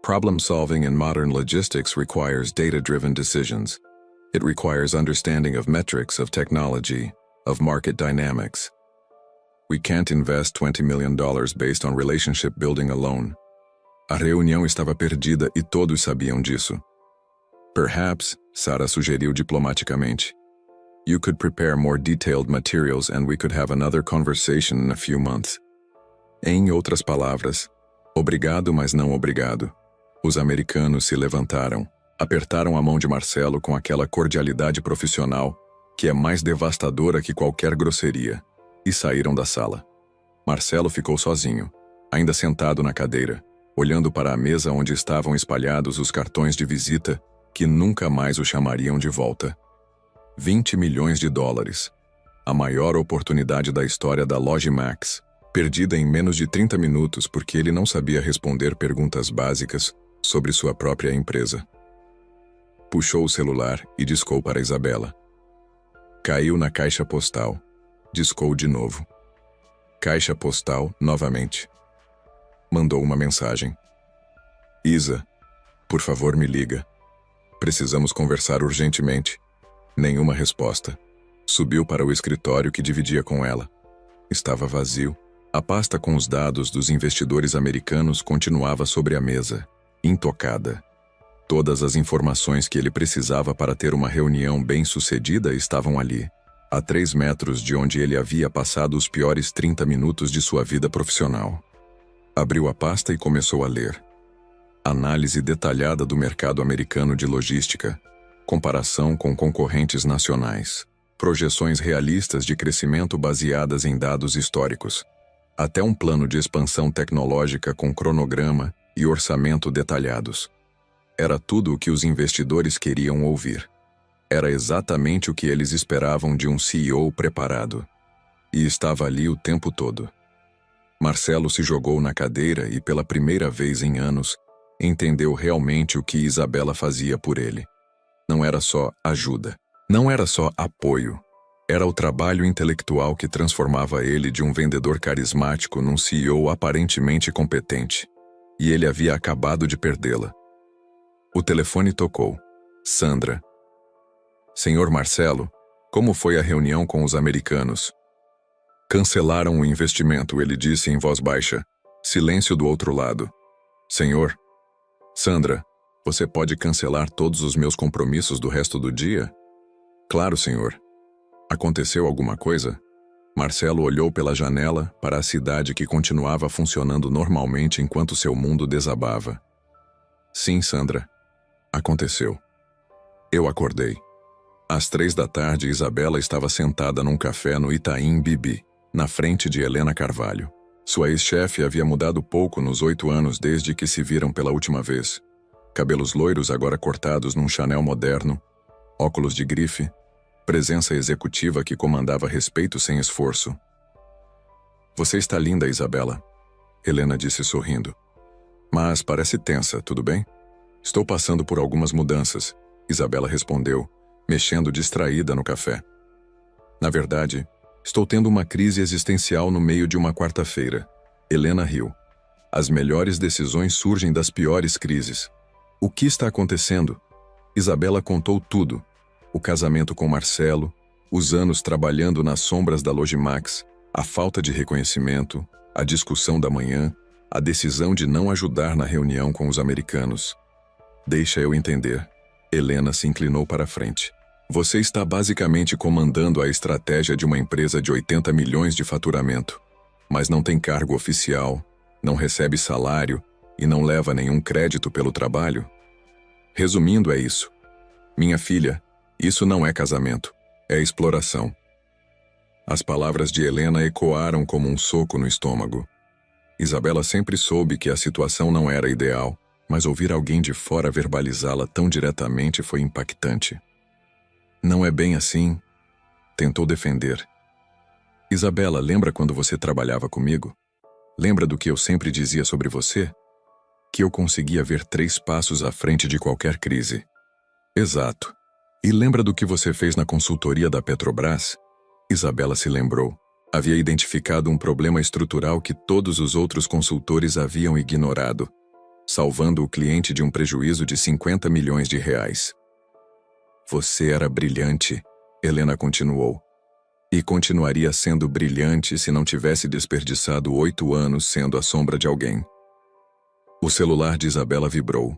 "Problem solving in modern logistics requires data-driven decisions. It requires understanding of metrics, of technology, of market dynamics. We can't invest $20 million based on relationship building alone. A reunião estava perdida e todos sabiam disso. Perhaps, Sarah sugeriu diplomaticamente, you could prepare more detailed materials and we could have another conversation in a few months. Em outras palavras, obrigado, mas não obrigado. Os americanos se levantaram, apertaram a mão de Marcelo com aquela cordialidade profissional que é mais devastadora que qualquer grosseria, e saíram da sala. Marcelo ficou sozinho, ainda sentado na cadeira, olhando para a mesa onde estavam espalhados os cartões de visita que nunca mais o chamariam de volta. 20 milhões de dólares. A maior oportunidade da história da Logimax, perdida em menos de 30 minutos porque ele não sabia responder perguntas básicas sobre sua própria empresa. Puxou o celular e discou para Isabela. Caiu na caixa postal. Discou de novo. Caixa postal, novamente. Mandou uma mensagem. Isa, por favor me liga. Precisamos conversar urgentemente. Nenhuma resposta. Subiu para o escritório que dividia com ela. Estava vazio. A pasta com os dados dos investidores americanos continuava sobre a mesa, intocada. Todas as informações que ele precisava para ter uma reunião bem-sucedida estavam ali, a 3 metros de onde ele havia passado os piores 30 minutos de sua vida profissional. Abriu a pasta e começou a ler. Análise detalhada do mercado americano de logística, comparação com concorrentes nacionais, projeções realistas de crescimento baseadas em dados históricos, até um plano de expansão tecnológica com cronograma e orçamento detalhados. Era tudo o que os investidores queriam ouvir. Era exatamente o que eles esperavam de um CEO preparado. E estava ali o tempo todo. Marcelo se jogou na cadeira e, pela primeira vez em anos, entendeu realmente o que Isabela fazia por ele. Não era só ajuda. Não era só apoio. Era o trabalho intelectual que transformava ele de um vendedor carismático num CEO aparentemente competente. E ele havia acabado de perdê-la. O telefone tocou. Sandra. Senhor Marcelo, como foi a reunião com os americanos? Cancelaram o investimento, ele disse em voz baixa. Silêncio do outro lado. Senhor? Sandra, você pode cancelar todos os meus compromissos do resto do dia? Claro, senhor. Aconteceu alguma coisa? Marcelo olhou pela janela para a cidade que continuava funcionando normalmente enquanto seu mundo desabava. Sim, Sandra. Aconteceu. Eu acordei. Às 3 da tarde, Isabela estava sentada num café no Itaim Bibi, na frente de Helena Carvalho. Sua ex-chefe havia mudado pouco nos 8 anos desde que se viram pela última vez. Cabelos loiros agora cortados num Chanel moderno, óculos de grife, presença executiva que comandava respeito sem esforço. Você está linda, Isabela, Helena disse sorrindo. Mas parece tensa, tudo bem? Estou passando por algumas mudanças, Isabela respondeu, mexendo distraída no café. Na verdade, estou tendo uma crise existencial no meio de uma quarta-feira. Helena riu. As melhores decisões surgem das piores crises. O que está acontecendo? Isabela contou tudo. O casamento com Marcelo, os anos trabalhando nas sombras da Logimax, a falta de reconhecimento, a discussão da manhã, a decisão de não ajudar na reunião com os americanos. Deixa eu entender. Helena se inclinou para a frente. Você está basicamente comandando a estratégia de uma empresa de 80 milhões de faturamento, mas não tem cargo oficial, não recebe salário e não leva nenhum crédito pelo trabalho? Resumindo, é isso. Minha filha, isso não é casamento, é exploração. As palavras de Helena ecoaram como um soco no estômago. Isabela sempre soube que a situação não era ideal, mas ouvir alguém de fora verbalizá-la tão diretamente foi impactante. Não é bem assim, tentou defender. Isabela, lembra quando você trabalhava comigo? Lembra do que eu sempre dizia sobre você? Que eu conseguia ver 3 passos à frente de qualquer crise. Exato. E lembra do que você fez na consultoria da Petrobras? Isabela se lembrou. Havia identificado um problema estrutural que todos os outros consultores haviam ignorado, salvando o cliente de um prejuízo de 50 milhões de reais. Você era brilhante, Helena continuou. E continuaria sendo brilhante se não tivesse desperdiçado 8 anos sendo a sombra de alguém. O celular de Isabela vibrou.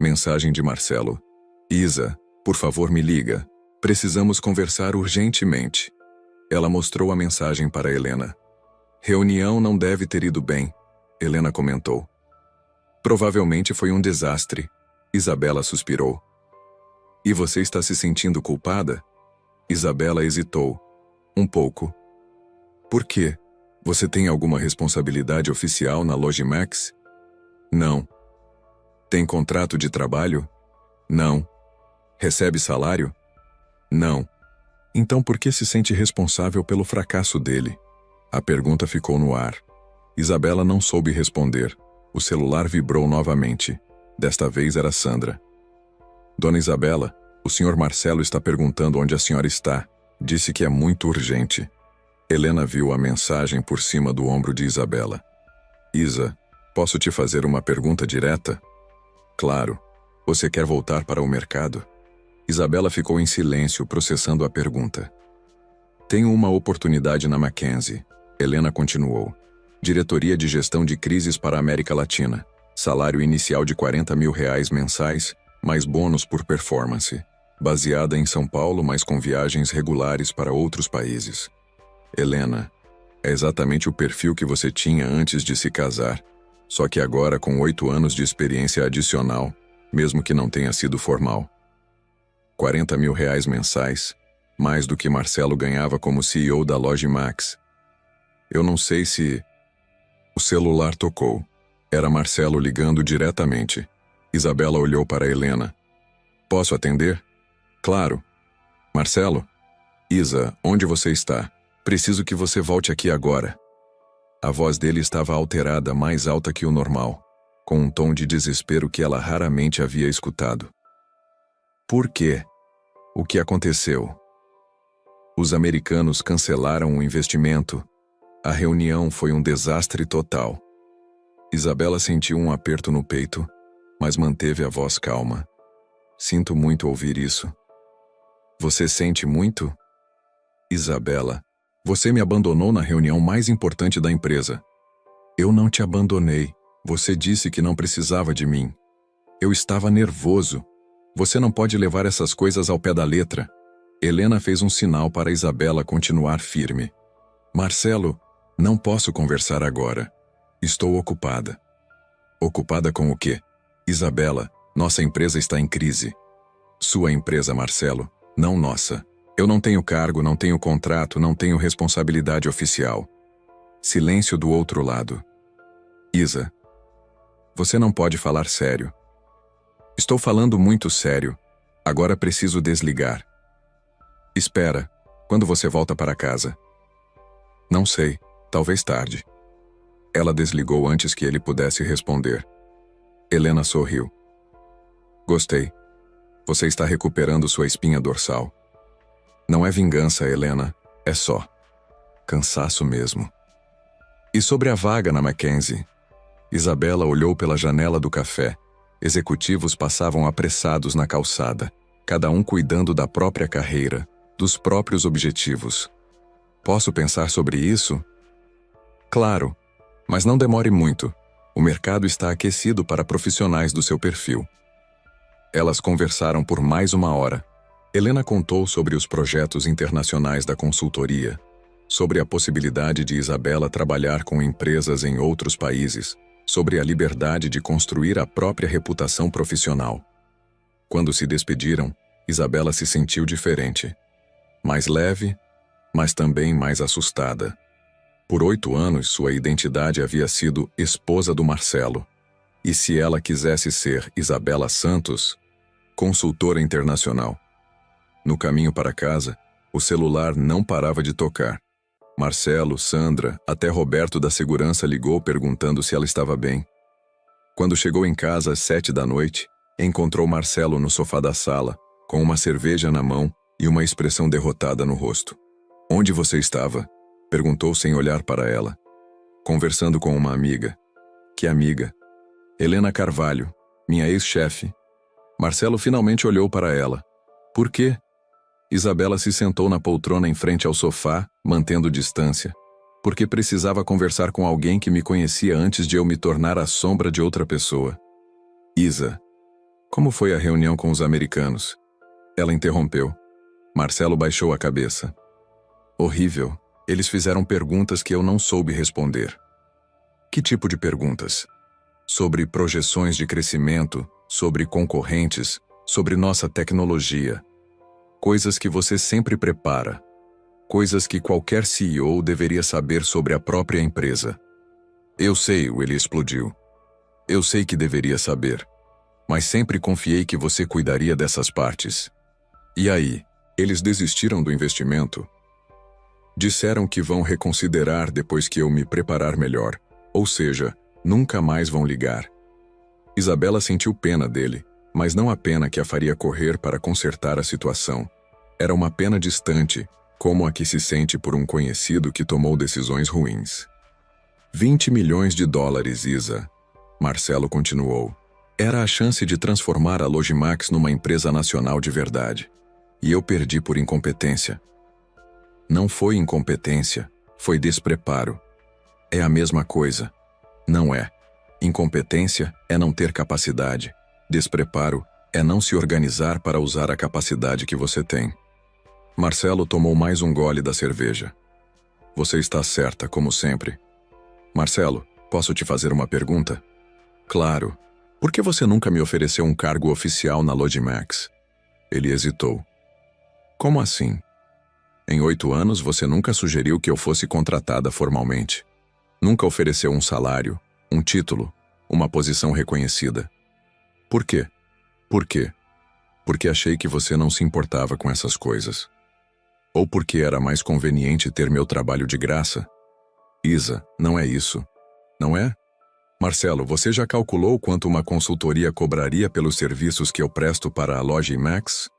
Mensagem de Marcelo. Isa, por favor me liga. Precisamos conversar urgentemente. Ela mostrou a mensagem para Helena. Reunião não deve ter ido bem, Helena comentou. Provavelmente foi um desastre, Isabela suspirou. E você está se sentindo culpada? Isabela hesitou. Um pouco. Por quê? Você tem alguma responsabilidade oficial na Logimax? Não. Tem contrato de trabalho? Não. Recebe salário? Não. Então por que se sente responsável pelo fracasso dele? A pergunta ficou no ar. Isabela não soube responder. O celular vibrou novamente. Desta vez era Sandra. Dona Isabela, o senhor Marcelo está perguntando onde a senhora está. Disse que é muito urgente. Helena viu a mensagem por cima do ombro de Isabela. Isa, posso te fazer uma pergunta direta? Claro. Você quer voltar para o mercado? Isabela ficou em silêncio, processando a pergunta. Tenho uma oportunidade na Mackenzie. Helena continuou. Diretoria de Gestão de Crises para a América Latina. Salário inicial de R$40 mil mensais, mais bônus por performance. Baseada em São Paulo, mas com viagens regulares para outros países. Helena, é exatamente o perfil que você tinha antes de se casar, só que agora com 8 anos de experiência adicional, mesmo que não tenha sido formal. R$40 mil mensais, mais do que Marcelo ganhava como CEO da Logimax. Eu não sei se... O celular tocou. Era Marcelo ligando diretamente. Isabela olhou para Helena. Posso atender? Claro. Marcelo? Isa, onde você está? Preciso que você volte aqui agora. A voz dele estava alterada, mais alta que o normal, com um tom de desespero que ela raramente havia escutado. Por quê? O que aconteceu? Os americanos cancelaram o investimento. A reunião foi um desastre total. Isabela sentiu um aperto no peito, mas manteve a voz calma. Sinto muito ouvir isso. Você sente muito? Isabela, você me abandonou na reunião mais importante da empresa. Eu não te abandonei. Você disse que não precisava de mim. Eu estava nervoso. Você não pode levar essas coisas ao pé da letra. Helena fez um sinal para Isabela continuar firme. Marcelo, não posso conversar agora. Estou ocupada. Ocupada com o quê? Isabela, nossa empresa está em crise. Sua empresa, Marcelo, não nossa. Eu não tenho cargo, não tenho contrato, não tenho responsabilidade oficial. Silêncio do outro lado. Isa, você não pode falar sério. Estou falando muito sério. Agora preciso desligar. Espera, quando você volta para casa? Não sei, talvez tarde. Ela desligou antes que ele pudesse responder. Helena sorriu. Gostei. Você está recuperando sua espinha dorsal. Não é vingança, Helena, é só cansaço mesmo. E sobre a vaga na Mackenzie? Isabela olhou pela janela do café. Executivos passavam apressados na calçada, cada um cuidando da própria carreira, dos próprios objetivos. Posso pensar sobre isso? Claro, mas não demore muito. O mercado está aquecido para profissionais do seu perfil. Elas conversaram por mais 1 hora. Helena contou sobre os projetos internacionais da consultoria, sobre a possibilidade de Isabela trabalhar com empresas em outros países, sobre a liberdade de construir a própria reputação profissional. Quando se despediram, Isabela se sentiu diferente. Mais leve, mas também mais assustada. Por 8 anos, sua identidade havia sido esposa do Marcelo. E se ela quisesse ser Isabela Santos, consultora internacional? No caminho para casa, o celular não parava de tocar. Marcelo, Sandra, até Roberto da segurança ligou perguntando se ela estava bem. Quando chegou em casa às 7 da noite, encontrou Marcelo no sofá da sala, com uma cerveja na mão e uma expressão derrotada no rosto. Onde você estava? Perguntou sem olhar para ela. Conversando com uma amiga. Que amiga? Helena Carvalho, minha ex-chefe. Marcelo finalmente olhou para ela. Por quê? Isabela se sentou na poltrona em frente ao sofá, mantendo distância. Porque precisava conversar com alguém que me conhecia antes de eu me tornar a sombra de outra pessoa. Isa, como foi a reunião com os americanos? Ela interrompeu. Marcelo baixou a cabeça. Horrível. Eles fizeram perguntas que eu não soube responder. Que tipo de perguntas? Sobre projeções de crescimento, sobre concorrentes, sobre nossa tecnologia. Coisas que você sempre prepara. Coisas que qualquer CEO deveria saber sobre a própria empresa. Eu sei, ele explodiu. Eu sei que deveria saber. Mas sempre confiei que você cuidaria dessas partes. E aí, eles desistiram do investimento? Disseram que vão reconsiderar depois que eu me preparar melhor. Ou seja, nunca mais vão ligar. Isabela sentiu pena dele, mas não a pena que a faria correr para consertar a situação. Era uma pena distante, como a que se sente por um conhecido que tomou decisões ruins. 20 milhões de dólares, Isa. Marcelo continuou. Era a chance de transformar a Logimax numa empresa nacional de verdade. E eu perdi por incompetência. Não foi incompetência, foi despreparo. É a mesma coisa. Não é. Incompetência é não ter capacidade. Despreparo é não se organizar para usar a capacidade que você tem. Marcelo tomou mais um gole da cerveja. Você está certa, como sempre. Marcelo, posso te fazer uma pergunta? Claro. Por que você nunca me ofereceu um cargo oficial na Logimax? Ele hesitou. Como assim? Em 8 anos você nunca sugeriu que eu fosse contratada formalmente. Nunca ofereceu um salário, um título, uma posição reconhecida. Por quê? Por quê? Porque achei que você não se importava com essas coisas. Ou porque era mais conveniente ter meu trabalho de graça? Isa, não é isso. Não é? Marcelo, você já calculou quanto uma consultoria cobraria pelos serviços que eu presto para a Logimax?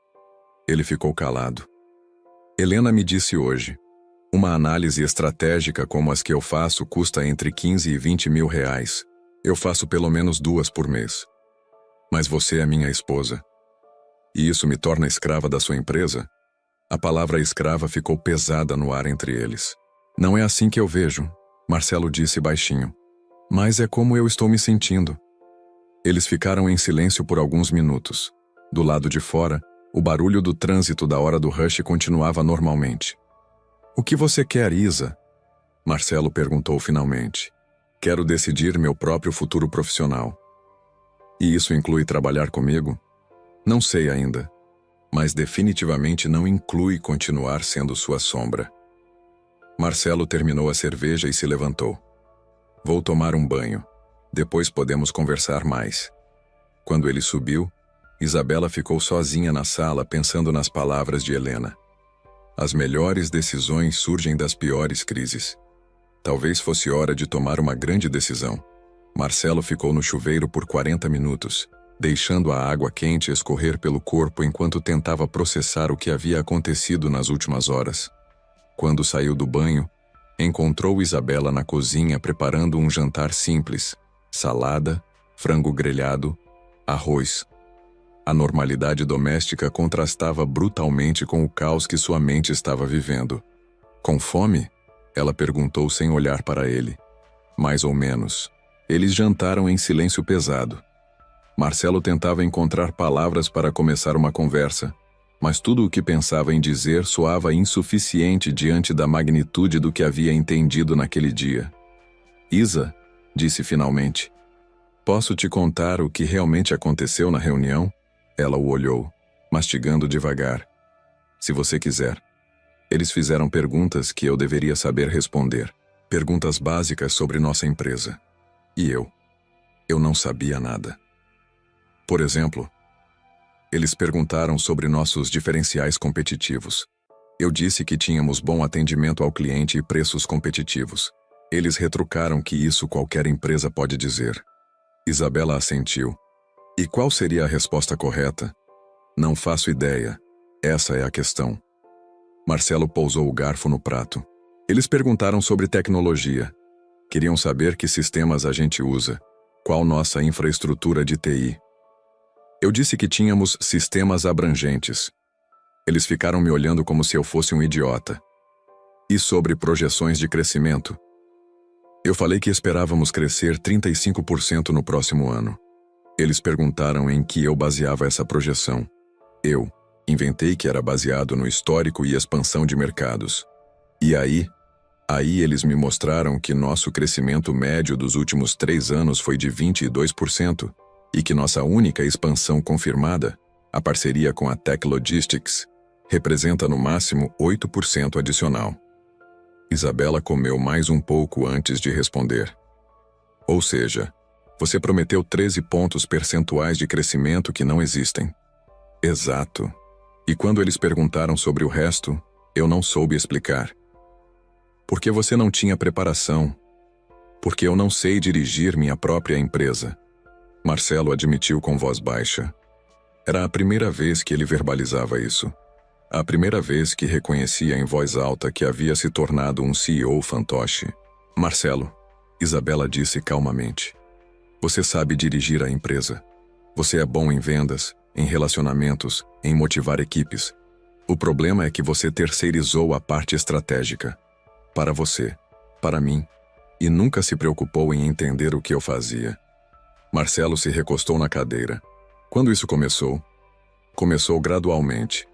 Ele ficou calado. Helena me disse hoje. Uma análise estratégica como as que eu faço custa entre 15 e 20 mil reais. Eu faço pelo menos 2 por mês. Mas você é minha esposa. E isso me torna escrava da sua empresa? A palavra escrava ficou pesada no ar entre eles. Não é assim que eu vejo, Marcelo disse baixinho. Mas é como eu estou me sentindo. Eles ficaram em silêncio por alguns minutos. Do lado de fora, o barulho do trânsito da hora do rush continuava normalmente. O que você quer, Isa? Marcelo perguntou finalmente. Quero decidir meu próprio futuro profissional. E isso inclui trabalhar comigo? Não sei ainda. Mas definitivamente não inclui continuar sendo sua sombra. Marcelo terminou a cerveja e se levantou. Vou tomar um banho. Depois podemos conversar mais. Quando ele subiu, Isabela ficou sozinha na sala pensando nas palavras de Helena. As melhores decisões surgem das piores crises. Talvez fosse hora de tomar uma grande decisão. Marcelo ficou no chuveiro por 40 minutos, deixando a água quente escorrer pelo corpo enquanto tentava processar o que havia acontecido nas últimas horas. Quando saiu do banho, encontrou Isabela na cozinha preparando um jantar simples: salada, frango grelhado, arroz. A normalidade doméstica contrastava brutalmente com o caos que sua mente estava vivendo. Com fome? Ela perguntou sem olhar para ele. Mais ou menos. Eles jantaram em silêncio pesado. Marcelo tentava encontrar palavras para começar uma conversa, mas tudo o que pensava em dizer soava insuficiente diante da magnitude do que havia entendido naquele dia. Isa, disse finalmente, posso te contar o que realmente aconteceu na reunião? Ela o olhou, mastigando devagar. Se você quiser. Eles fizeram perguntas que eu deveria saber responder. Perguntas básicas sobre nossa empresa. E eu não sabia nada. Por exemplo, eles perguntaram sobre nossos diferenciais competitivos. Eu disse que tínhamos bom atendimento ao cliente e preços competitivos. Eles retrucaram que isso qualquer empresa pode dizer. Isabela assentiu. E qual seria a resposta correta? Não faço ideia. Essa é a questão. Marcelo pousou o garfo no prato. Eles perguntaram sobre tecnologia. Queriam saber que sistemas a gente usa, qual nossa infraestrutura de TI. Eu disse que tínhamos sistemas abrangentes. Eles ficaram me olhando como se eu fosse um idiota. E sobre projeções de crescimento? Eu falei que esperávamos crescer 35% no próximo ano. Eles perguntaram em que eu baseava essa projeção. Eu inventei que era baseado no histórico e expansão de mercados. E aí eles me mostraram que nosso crescimento médio dos últimos 3 anos foi de 22% e que nossa única expansão confirmada, a parceria com a Tech Logistics, representa no máximo 8% adicional. Isabela comeu mais um pouco antes de responder. Ou seja, você prometeu 13 pontos percentuais de crescimento que não existem. Exato. E quando eles perguntaram sobre o resto, eu não soube explicar. Porque você não tinha preparação. Porque eu não sei dirigir minha própria empresa. Marcelo admitiu com voz baixa. Era a primeira vez que ele verbalizava isso. A primeira vez que reconhecia em voz alta que havia se tornado um CEO fantoche. Marcelo, Isabela disse calmamente. Você sabe dirigir a empresa. Você é bom em vendas, em relacionamentos, em motivar equipes. O problema é que você terceirizou a parte estratégica. Para você, para mim, e nunca se preocupou em entender o que eu fazia. Marcelo se recostou na cadeira. Quando isso começou? Começou gradualmente.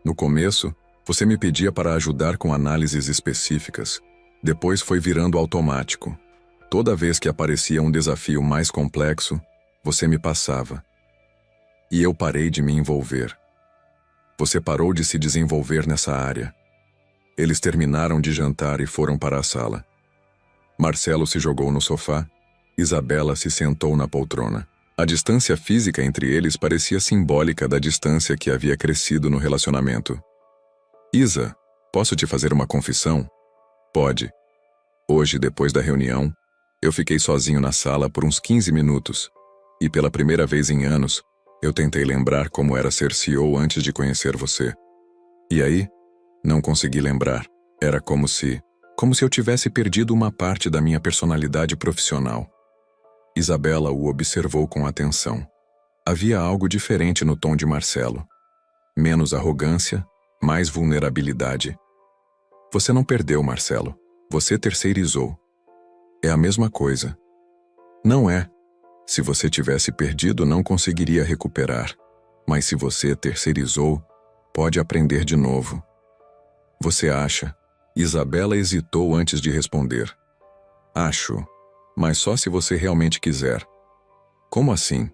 No começo, você me pedia para ajudar com análises específicas. Depois foi virando automático. Toda vez que aparecia um desafio mais complexo, você me passava. E eu parei de me envolver. Você parou de se desenvolver nessa área. Eles terminaram de jantar e foram para a sala. Marcelo se jogou no sofá. Isabela se sentou na poltrona. A distância física entre eles parecia simbólica da distância que havia crescido no relacionamento. Isa, posso te fazer uma confissão? Pode. Hoje, depois da reunião, eu fiquei sozinho na sala por uns 15 minutos. E pela primeira vez em anos, eu tentei lembrar como era ser CEO antes de conhecer você. E aí, não consegui lembrar. Era como se eu tivesse perdido uma parte da minha personalidade profissional. Isabela o observou com atenção. Havia algo diferente no tom de Marcelo. Menos arrogância, mais vulnerabilidade. Você não perdeu, Marcelo. Você terceirizou. É a mesma coisa. Não é. Se você tivesse perdido, não conseguiria recuperar. Mas se você terceirizou, pode aprender de novo. Você acha? Isabela hesitou antes de responder. Acho. Mas só se você realmente quiser. Como assim?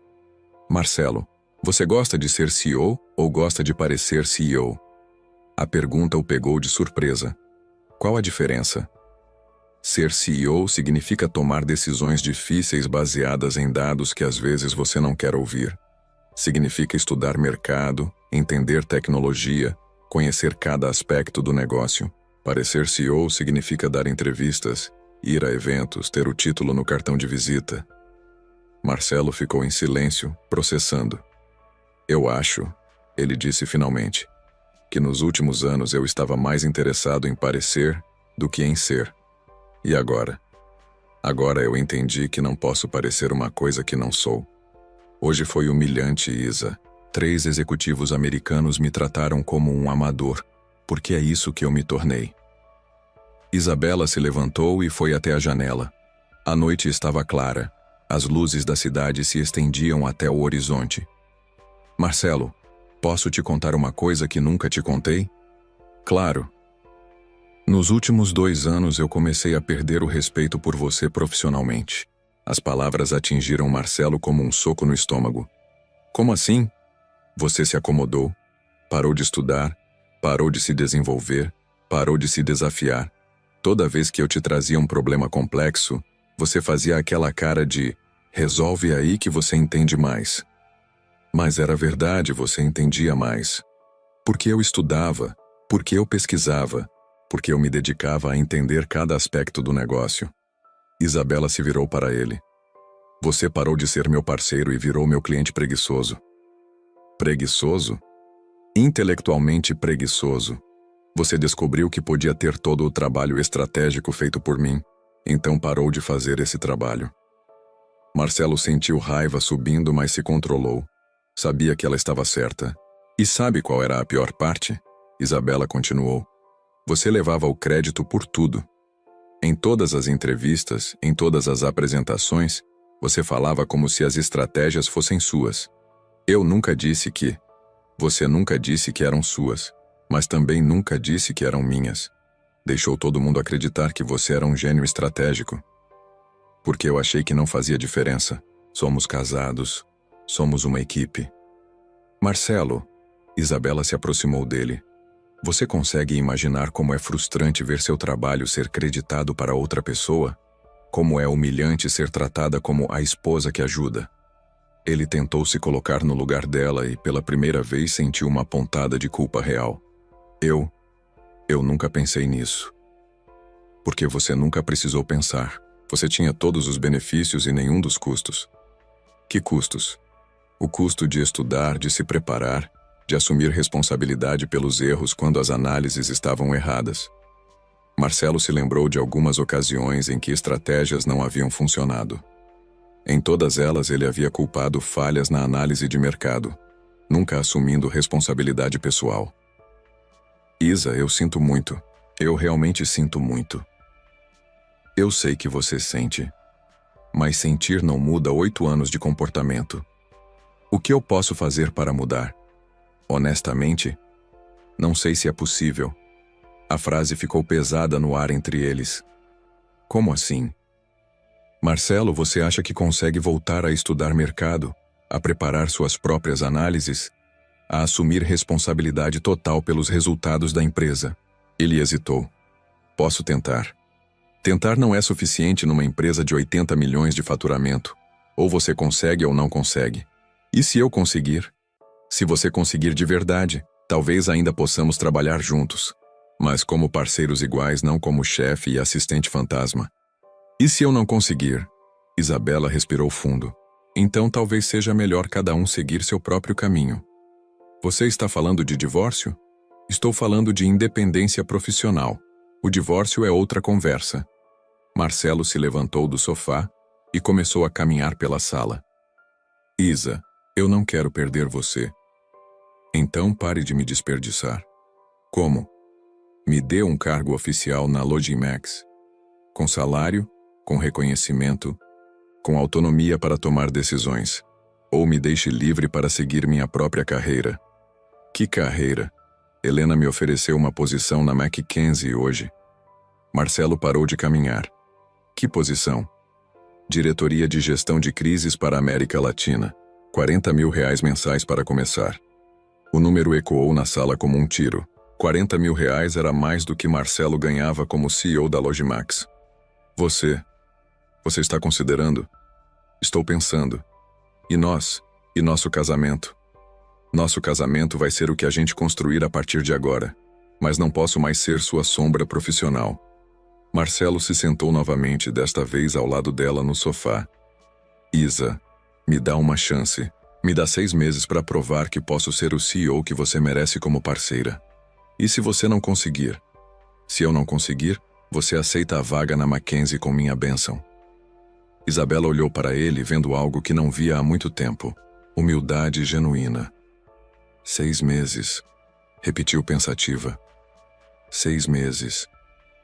Marcelo, você gosta de ser CEO ou gosta de parecer CEO? A pergunta o pegou de surpresa. Qual a diferença? Ser CEO significa tomar decisões difíceis baseadas em dados que às vezes você não quer ouvir. Significa estudar mercado, entender tecnologia, conhecer cada aspecto do negócio. Parecer CEO significa dar entrevistas, ir a eventos, ter o título no cartão de visita. Marcelo ficou em silêncio, processando. Eu acho, ele disse finalmente, que nos últimos anos eu estava mais interessado em parecer do que em ser. E agora? Agora eu entendi que não posso parecer uma coisa que não sou. Hoje foi humilhante, Isa. 3 executivos americanos me trataram como um amador, porque é isso que eu me tornei. Isabela se levantou e foi até a janela. A noite estava clara. As luzes da cidade se estendiam até o horizonte. Marcelo, posso te contar uma coisa que nunca te contei? Claro. Nos últimos 2 anos eu comecei a perder o respeito por você profissionalmente. As palavras atingiram Marcelo como um soco no estômago. Como assim? Você se acomodou, parou de estudar, parou de se desenvolver, parou de se desafiar. Toda vez que eu te trazia um problema complexo, você fazia aquela cara de resolve aí que você entende mais. Mas era verdade, você entendia mais. Porque eu estudava, porque eu pesquisava, porque eu me dedicava a entender cada aspecto do negócio. Isabela se virou para ele. Você parou de ser meu parceiro e virou meu cliente preguiçoso. Preguiçoso? Intelectualmente preguiçoso. Você descobriu que podia ter todo o trabalho estratégico feito por mim, então parou de fazer esse trabalho. Marcelo sentiu raiva subindo, mas se controlou. Sabia que ela estava certa. E sabe qual era a pior parte? Isabela continuou. Você levava o crédito por tudo. Em todas as entrevistas, em todas as apresentações, você falava como se as estratégias fossem suas. Eu nunca disse que. Você nunca disse que eram suas, mas também nunca disse que eram minhas. Deixou todo mundo acreditar que você era um gênio estratégico. Porque eu achei que não fazia diferença. Somos casados. Somos uma equipe. Marcelo, Isabela se aproximou dele. Você consegue imaginar como é frustrante ver seu trabalho ser creditado para outra pessoa? Como é humilhante ser tratada como a esposa que ajuda? Ele tentou se colocar no lugar dela e pela primeira vez sentiu uma pontada de culpa real. Eu nunca pensei nisso. Porque você nunca precisou pensar. Você tinha todos os benefícios e nenhum dos custos. Que custos? O custo de estudar, de se preparar, de assumir responsabilidade pelos erros quando as análises estavam erradas. Marcelo se lembrou de algumas ocasiões em que estratégias não haviam funcionado. Em todas elas ele havia culpado falhas na análise de mercado, nunca assumindo responsabilidade pessoal. Isa, eu sinto muito. Eu realmente sinto muito. Eu sei que você sente. Mas sentir não muda 8 anos de comportamento. O que eu posso fazer para mudar? Honestamente, não sei se é possível. A frase ficou pesada no ar entre eles. Como assim? Marcelo, você acha que consegue voltar a estudar mercado, a preparar suas próprias análises, a assumir responsabilidade total pelos resultados da empresa? Ele hesitou. Posso tentar. Tentar não é suficiente numa empresa de 80 milhões de faturamento. Ou você consegue ou não consegue. E se eu conseguir? Se você conseguir de verdade, talvez ainda possamos trabalhar juntos. Mas como parceiros iguais, não como chefe e assistente fantasma. E se eu não conseguir? Isabela respirou fundo. Então talvez seja melhor cada um seguir seu próprio caminho. Você está falando de divórcio? Estou falando de independência profissional. O divórcio é outra conversa. Marcelo se levantou do sofá e começou a caminhar pela sala. Isa, eu não quero perder você. Então pare de me desperdiçar. Como? Me dê um cargo oficial na Logimax. Com salário, com reconhecimento, com autonomia para tomar decisões. Ou me deixe livre para seguir minha própria carreira. Que carreira? Helena me ofereceu uma posição na Mackenzie hoje. Marcelo parou de caminhar. Que posição? Diretoria de Gestão de Crises para a América Latina. R$40 mil mensais para começar. O número ecoou na sala como um tiro. R$40 mil era mais do que Marcelo ganhava como CEO da Logimax. Você está considerando? Estou pensando. E nós? E nosso casamento? Nosso casamento vai ser o que a gente construir a partir de agora. Mas não posso mais ser sua sombra profissional. Marcelo se sentou novamente, desta vez ao lado dela no sofá. Isa, me dá uma chance. Me dá 6 meses para provar que posso ser o CEO que você merece como parceira. E se você não conseguir? Se eu não conseguir, você aceita a vaga na Mackenzie com minha bênção. Isabela olhou para ele, vendo algo que não via há muito tempo. Humildade genuína. 6 meses, repetiu pensativa. 6 meses.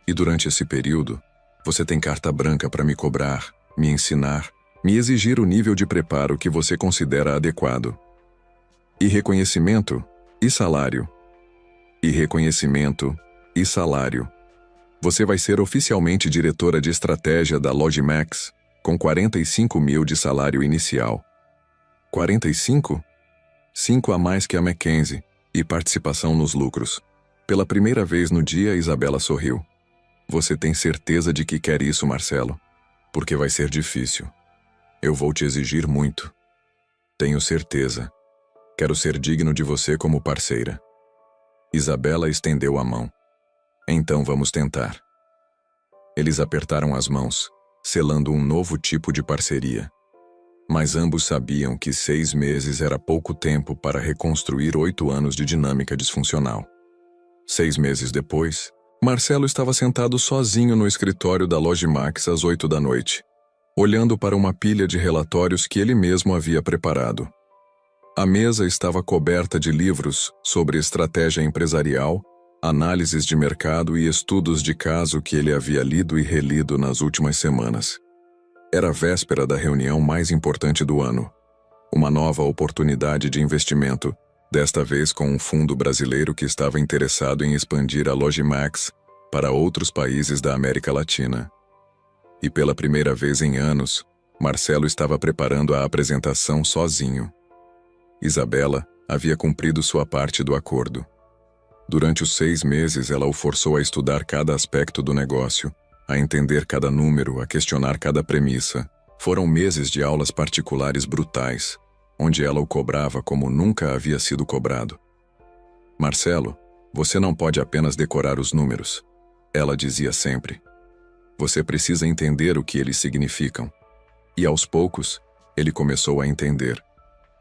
E durante esse período, você tem carta branca para me cobrar, me ensinar, me exigir o nível de preparo que você considera adequado. E reconhecimento e salário. E reconhecimento e salário. Você vai ser oficialmente diretora de estratégia da Logimax, com 45 mil de salário inicial. 45? 5 a mais que a Mackenzie, e participação nos lucros. Pela primeira vez no dia, Isabela sorriu. Você tem certeza de que quer isso, Marcelo? Porque vai ser difícil. Eu vou te exigir muito. Tenho certeza. Quero ser digno de você como parceira. Isabela estendeu a mão. Então vamos tentar. Eles apertaram as mãos, selando um novo tipo de parceria. Mas ambos sabiam que 6 meses era pouco tempo para reconstruir 8 anos de dinâmica disfuncional. 6 meses depois, Marcelo estava sentado sozinho no escritório da Logimax às 8 da noite, olhando para uma pilha de relatórios que ele mesmo havia preparado. A mesa estava coberta de livros sobre estratégia empresarial, análises de mercado e estudos de caso que ele havia lido e relido nas últimas semanas. Era a véspera da reunião mais importante do ano. Uma nova oportunidade de investimento, desta vez com um fundo brasileiro que estava interessado em expandir a Logimax para outros países da América Latina. E pela primeira vez em anos, Marcelo estava preparando a apresentação sozinho. Isabela havia cumprido sua parte do acordo. Durante os 6 meses, ela o forçou a estudar cada aspecto do negócio, a entender cada número, a questionar cada premissa. Foram meses de aulas particulares brutais, onde ela o cobrava como nunca havia sido cobrado. Marcelo, você não pode apenas decorar os números. Ela dizia sempre. Você precisa entender o que eles significam. E aos poucos, ele começou a entender.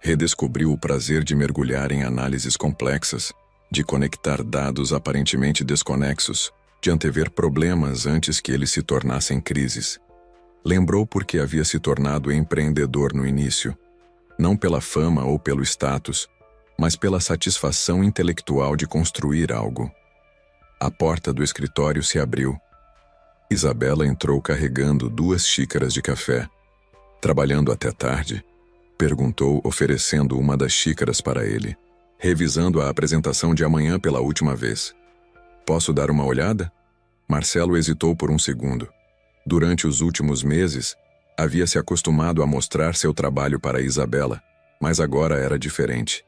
Redescobriu o prazer de mergulhar em análises complexas, de conectar dados aparentemente desconexos, de antever problemas antes que eles se tornassem crises. Lembrou por que havia se tornado empreendedor no início, não pela fama ou pelo status, mas pela satisfação intelectual de construir algo. A porta do escritório se abriu. Isabela entrou carregando 2 xícaras de café. Trabalhando até tarde, perguntou, oferecendo uma das xícaras para ele, revisando a apresentação de amanhã pela última vez. Posso dar uma olhada? Marcelo hesitou por um segundo. Durante os últimos meses, havia se acostumado a mostrar seu trabalho para Isabela, mas agora era diferente.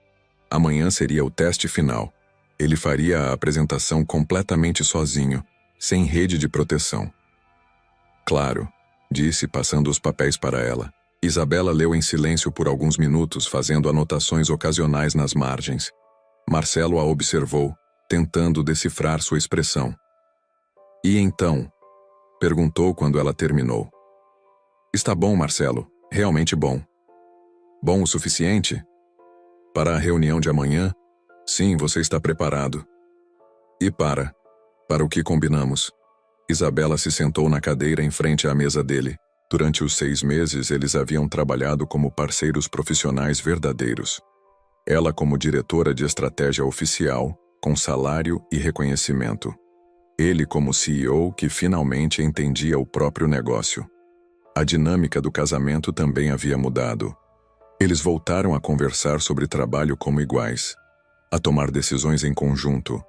Amanhã seria o teste final. Ele faria a apresentação completamente sozinho, sem rede de proteção. Claro, disse, passando os papéis para ela. Isabela leu em silêncio por alguns minutos, fazendo anotações ocasionais nas margens. Marcelo a observou, tentando decifrar sua expressão. E então? Perguntou quando ela terminou. Está bom, Marcelo, realmente bom. Bom o suficiente? Para a reunião de amanhã? Sim, você está preparado. E para o que combinamos? Isabela se sentou na cadeira em frente à mesa dele. Durante os 6 meses, eles haviam trabalhado como parceiros profissionais verdadeiros. Ela como diretora de estratégia oficial, com salário e reconhecimento. Ele como CEO que finalmente entendia o próprio negócio. A dinâmica do casamento também havia mudado. Eles voltaram a conversar sobre trabalho como iguais, a tomar decisões em conjunto,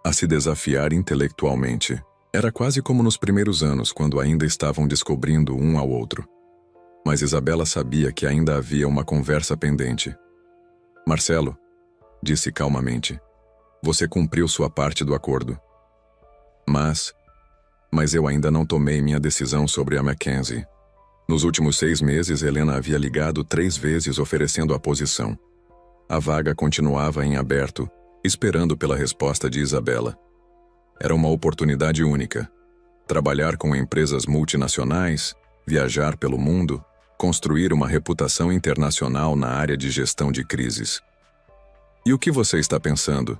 a se desafiar intelectualmente. Era quase como nos primeiros anos, quando ainda estavam descobrindo um ao outro. Mas Isabela sabia que ainda havia uma conversa pendente. Marcelo, disse calmamente, você cumpriu sua parte do acordo. Mas eu ainda não tomei minha decisão sobre a Mackenzie. Nos últimos 6 meses, Helena havia ligado 3 vezes oferecendo a posição. A vaga continuava em aberto, esperando pela resposta de Isabela. Era uma oportunidade única. Trabalhar com empresas multinacionais, viajar pelo mundo, construir uma reputação internacional na área de gestão de crises. E o que você está pensando?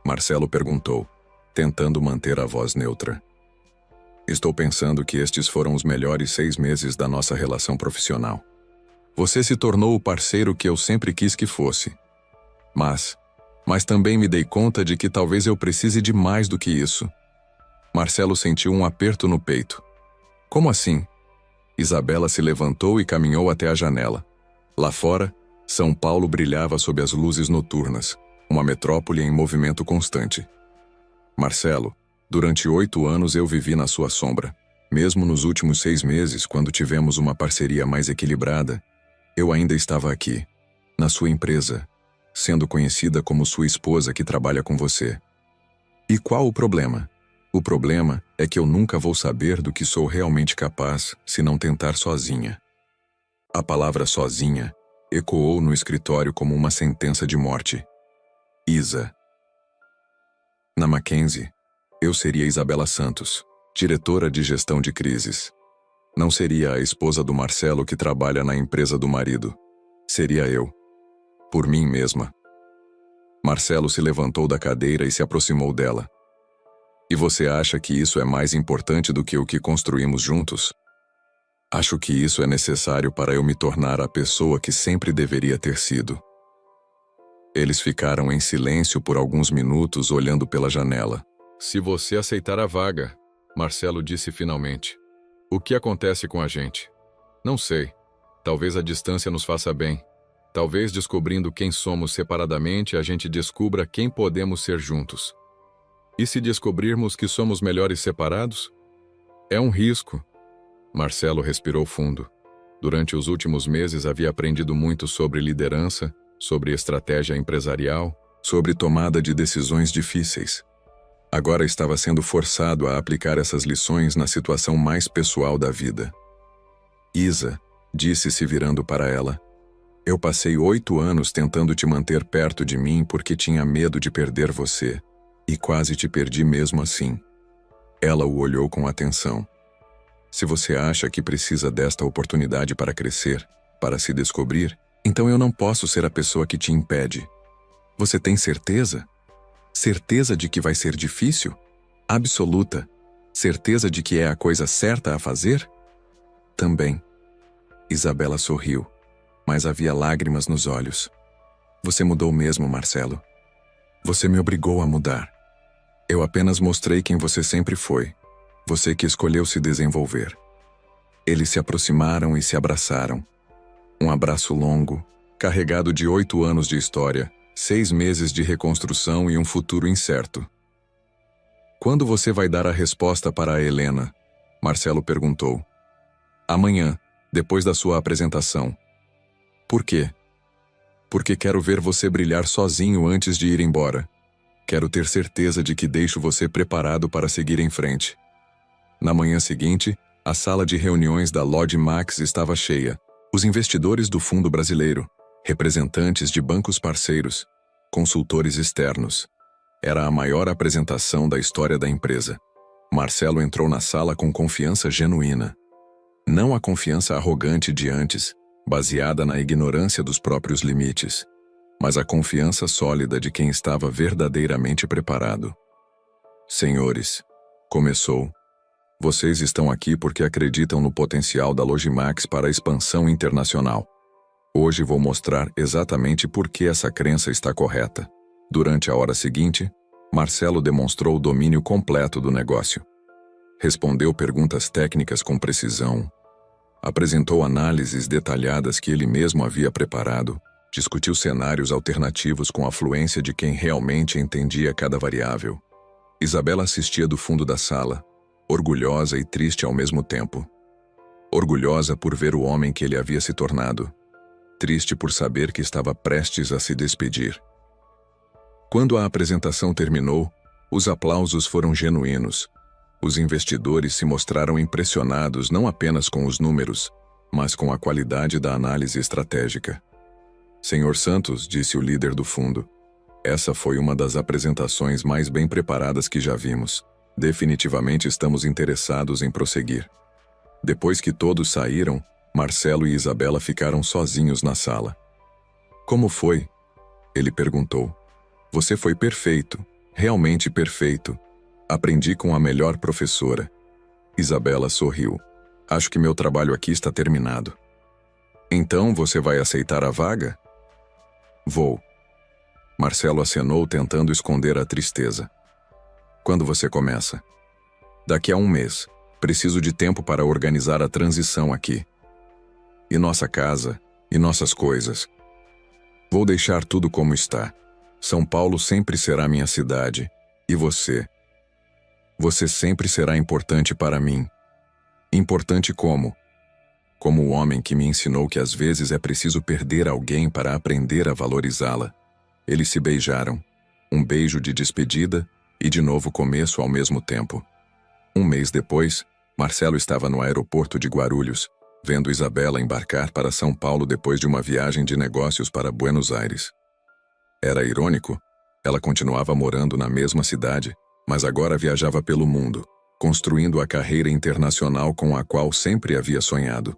Marcelo perguntou, tentando manter a voz neutra. Estou pensando que estes foram os melhores 6 meses da nossa relação profissional. Você se tornou o parceiro que eu sempre quis que fosse. Mas também me dei conta de que talvez eu precise de mais do que isso. Marcelo sentiu um aperto no peito. Como assim? Isabela se levantou e caminhou até a janela. Lá fora, São Paulo brilhava sob as luzes noturnas, uma metrópole em movimento constante. Marcelo, durante 8 anos eu vivi na sua sombra. Mesmo nos últimos 6 meses, quando tivemos uma parceria mais equilibrada, eu ainda estava aqui, na sua empresa, sendo conhecida como sua esposa que trabalha com você. E qual o problema? O problema é que eu nunca vou saber do que sou realmente capaz se não tentar sozinha. A palavra sozinha ecoou no escritório como uma sentença de morte. Isa. Na Mackenzie, eu seria Isabela Santos, diretora de gestão de crises. Não seria a esposa do Marcelo que trabalha na empresa do marido. Seria eu. Por mim mesma. Marcelo se levantou da cadeira e se aproximou dela. E você acha que isso é mais importante do que o que construímos juntos? Acho que isso é necessário para eu me tornar a pessoa que sempre deveria ter sido. Eles ficaram em silêncio por alguns minutos olhando pela janela. Se você aceitar a vaga, Marcelo disse finalmente. O que acontece com a gente? Não sei. Talvez a distância nos faça bem. Talvez descobrindo quem somos separadamente, a gente descubra quem podemos ser juntos. E se descobrirmos que somos melhores separados? É um risco. Marcelo respirou fundo. Durante os últimos meses havia aprendido muito sobre liderança, sobre estratégia empresarial, sobre tomada de decisões difíceis. Agora estava sendo forçado a aplicar essas lições na situação mais pessoal da vida. Isa, disse se virando para ela, eu passei 8 anos tentando te manter perto de mim porque tinha medo de perder você, e quase te perdi mesmo assim. Ela o olhou com atenção. Se você acha que precisa desta oportunidade para crescer, para se descobrir, então eu não posso ser a pessoa que te impede. Você tem certeza? Certeza de que vai ser difícil? Absoluta. Certeza de que é a coisa certa a fazer? Também. Isabela sorriu, mas havia lágrimas nos olhos. Você mudou mesmo, Marcelo. Você me obrigou a mudar. Eu apenas mostrei quem você sempre foi. Você que escolheu se desenvolver. Eles se aproximaram e se abraçaram. Um abraço longo, carregado de 8 anos de história, 6 meses de reconstrução e um futuro incerto. Quando você vai dar a resposta para a Helena? Marcelo perguntou. Amanhã, depois da sua apresentação. Por quê? Porque quero ver você brilhar sozinho antes de ir embora. Quero ter certeza de que deixo você preparado para seguir em frente. Na manhã seguinte, a sala de reuniões da Lodge Max estava cheia. Os investidores do Fundo Brasileiro, representantes de bancos parceiros, consultores externos. Era a maior apresentação da história da empresa. Marcelo entrou na sala com confiança genuína. Não a confiança arrogante de antes, baseada na ignorância dos próprios limites, mas a confiança sólida de quem estava verdadeiramente preparado. Senhores, começou. Vocês estão aqui porque acreditam no potencial da Logimax para a expansão internacional. Hoje vou mostrar exatamente por que essa crença está correta. Durante a hora seguinte, Marcelo demonstrou o domínio completo do negócio. Respondeu perguntas técnicas com precisão. Apresentou análises detalhadas que ele mesmo havia preparado. Discutiu cenários alternativos com a fluência de quem realmente entendia cada variável. Isabela assistia do fundo da sala, orgulhosa e triste ao mesmo tempo. Orgulhosa por ver o homem que ele havia se tornado. Triste por saber que estava prestes a se despedir. Quando a apresentação terminou, os aplausos foram genuínos. Os investidores se mostraram impressionados não apenas com os números, mas com a qualidade da análise estratégica. Senhor Santos, disse o líder do fundo, essa foi uma das apresentações mais bem preparadas que já vimos. Definitivamente estamos interessados em prosseguir. Depois que todos saíram, Marcelo e Isabela ficaram sozinhos na sala. Como foi? Ele perguntou. Você foi perfeito, realmente perfeito. Aprendi com a melhor professora. Isabela sorriu. Acho que meu trabalho aqui está terminado. Então você vai aceitar a vaga? Vou. Marcelo acenou tentando esconder a tristeza. Quando você começa? Daqui a 1 mês. Preciso de tempo para organizar a transição aqui. E nossa casa, e nossas coisas. Vou deixar tudo como está. São Paulo sempre será minha cidade. E você? Você sempre será importante para mim. Importante como? Como o homem que me ensinou que às vezes é preciso perder alguém para aprender a valorizá-la. Eles se beijaram. Um beijo de despedida e de novo começo ao mesmo tempo. 1 mês depois, Marcelo estava no aeroporto de Guarulhos, vendo Isabela embarcar para São Paulo depois de uma viagem de negócios para Buenos Aires. Era irônico, ela continuava morando na mesma cidade, mas agora viajava pelo mundo, construindo a carreira internacional com a qual sempre havia sonhado.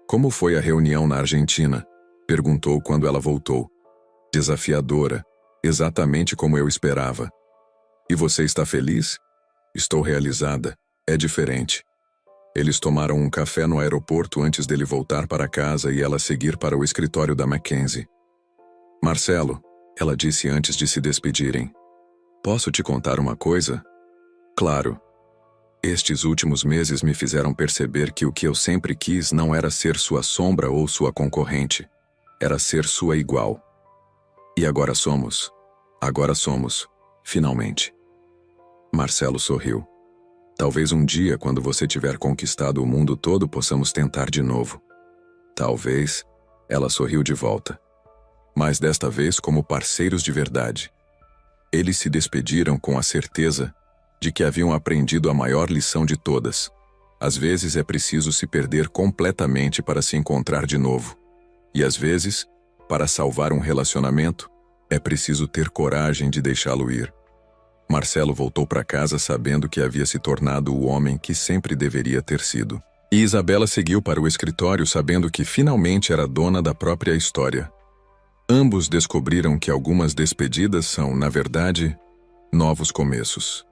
Como foi a reunião na Argentina? Perguntou quando ela voltou. Desafiadora, exatamente como eu esperava. E você está feliz? Estou realizada. É diferente. Eles tomaram um café no aeroporto antes dele voltar para casa e ela seguir para o escritório da Mackenzie. Marcelo, Ela disse antes de se despedirem. Posso te contar uma coisa? Claro. Estes últimos meses me fizeram perceber que o que eu sempre quis não era ser sua sombra ou sua concorrente. Era ser sua igual. E agora somos. Agora somos, finalmente. Marcelo sorriu. Talvez um dia, quando você tiver conquistado o mundo todo, possamos tentar de novo. Talvez. Ela sorriu de volta. Mas desta vez como parceiros de verdade. Eles se despediram com a certeza de que haviam aprendido a maior lição de todas. Às vezes é preciso se perder completamente para se encontrar de novo. E às vezes, para salvar um relacionamento, é preciso ter coragem de deixá-lo ir. Marcelo voltou para casa sabendo que havia se tornado o homem que sempre deveria ter sido. E Isabela seguiu para o escritório sabendo que finalmente era dona da própria história. Ambos descobriram que algumas despedidas são, na verdade, novos começos.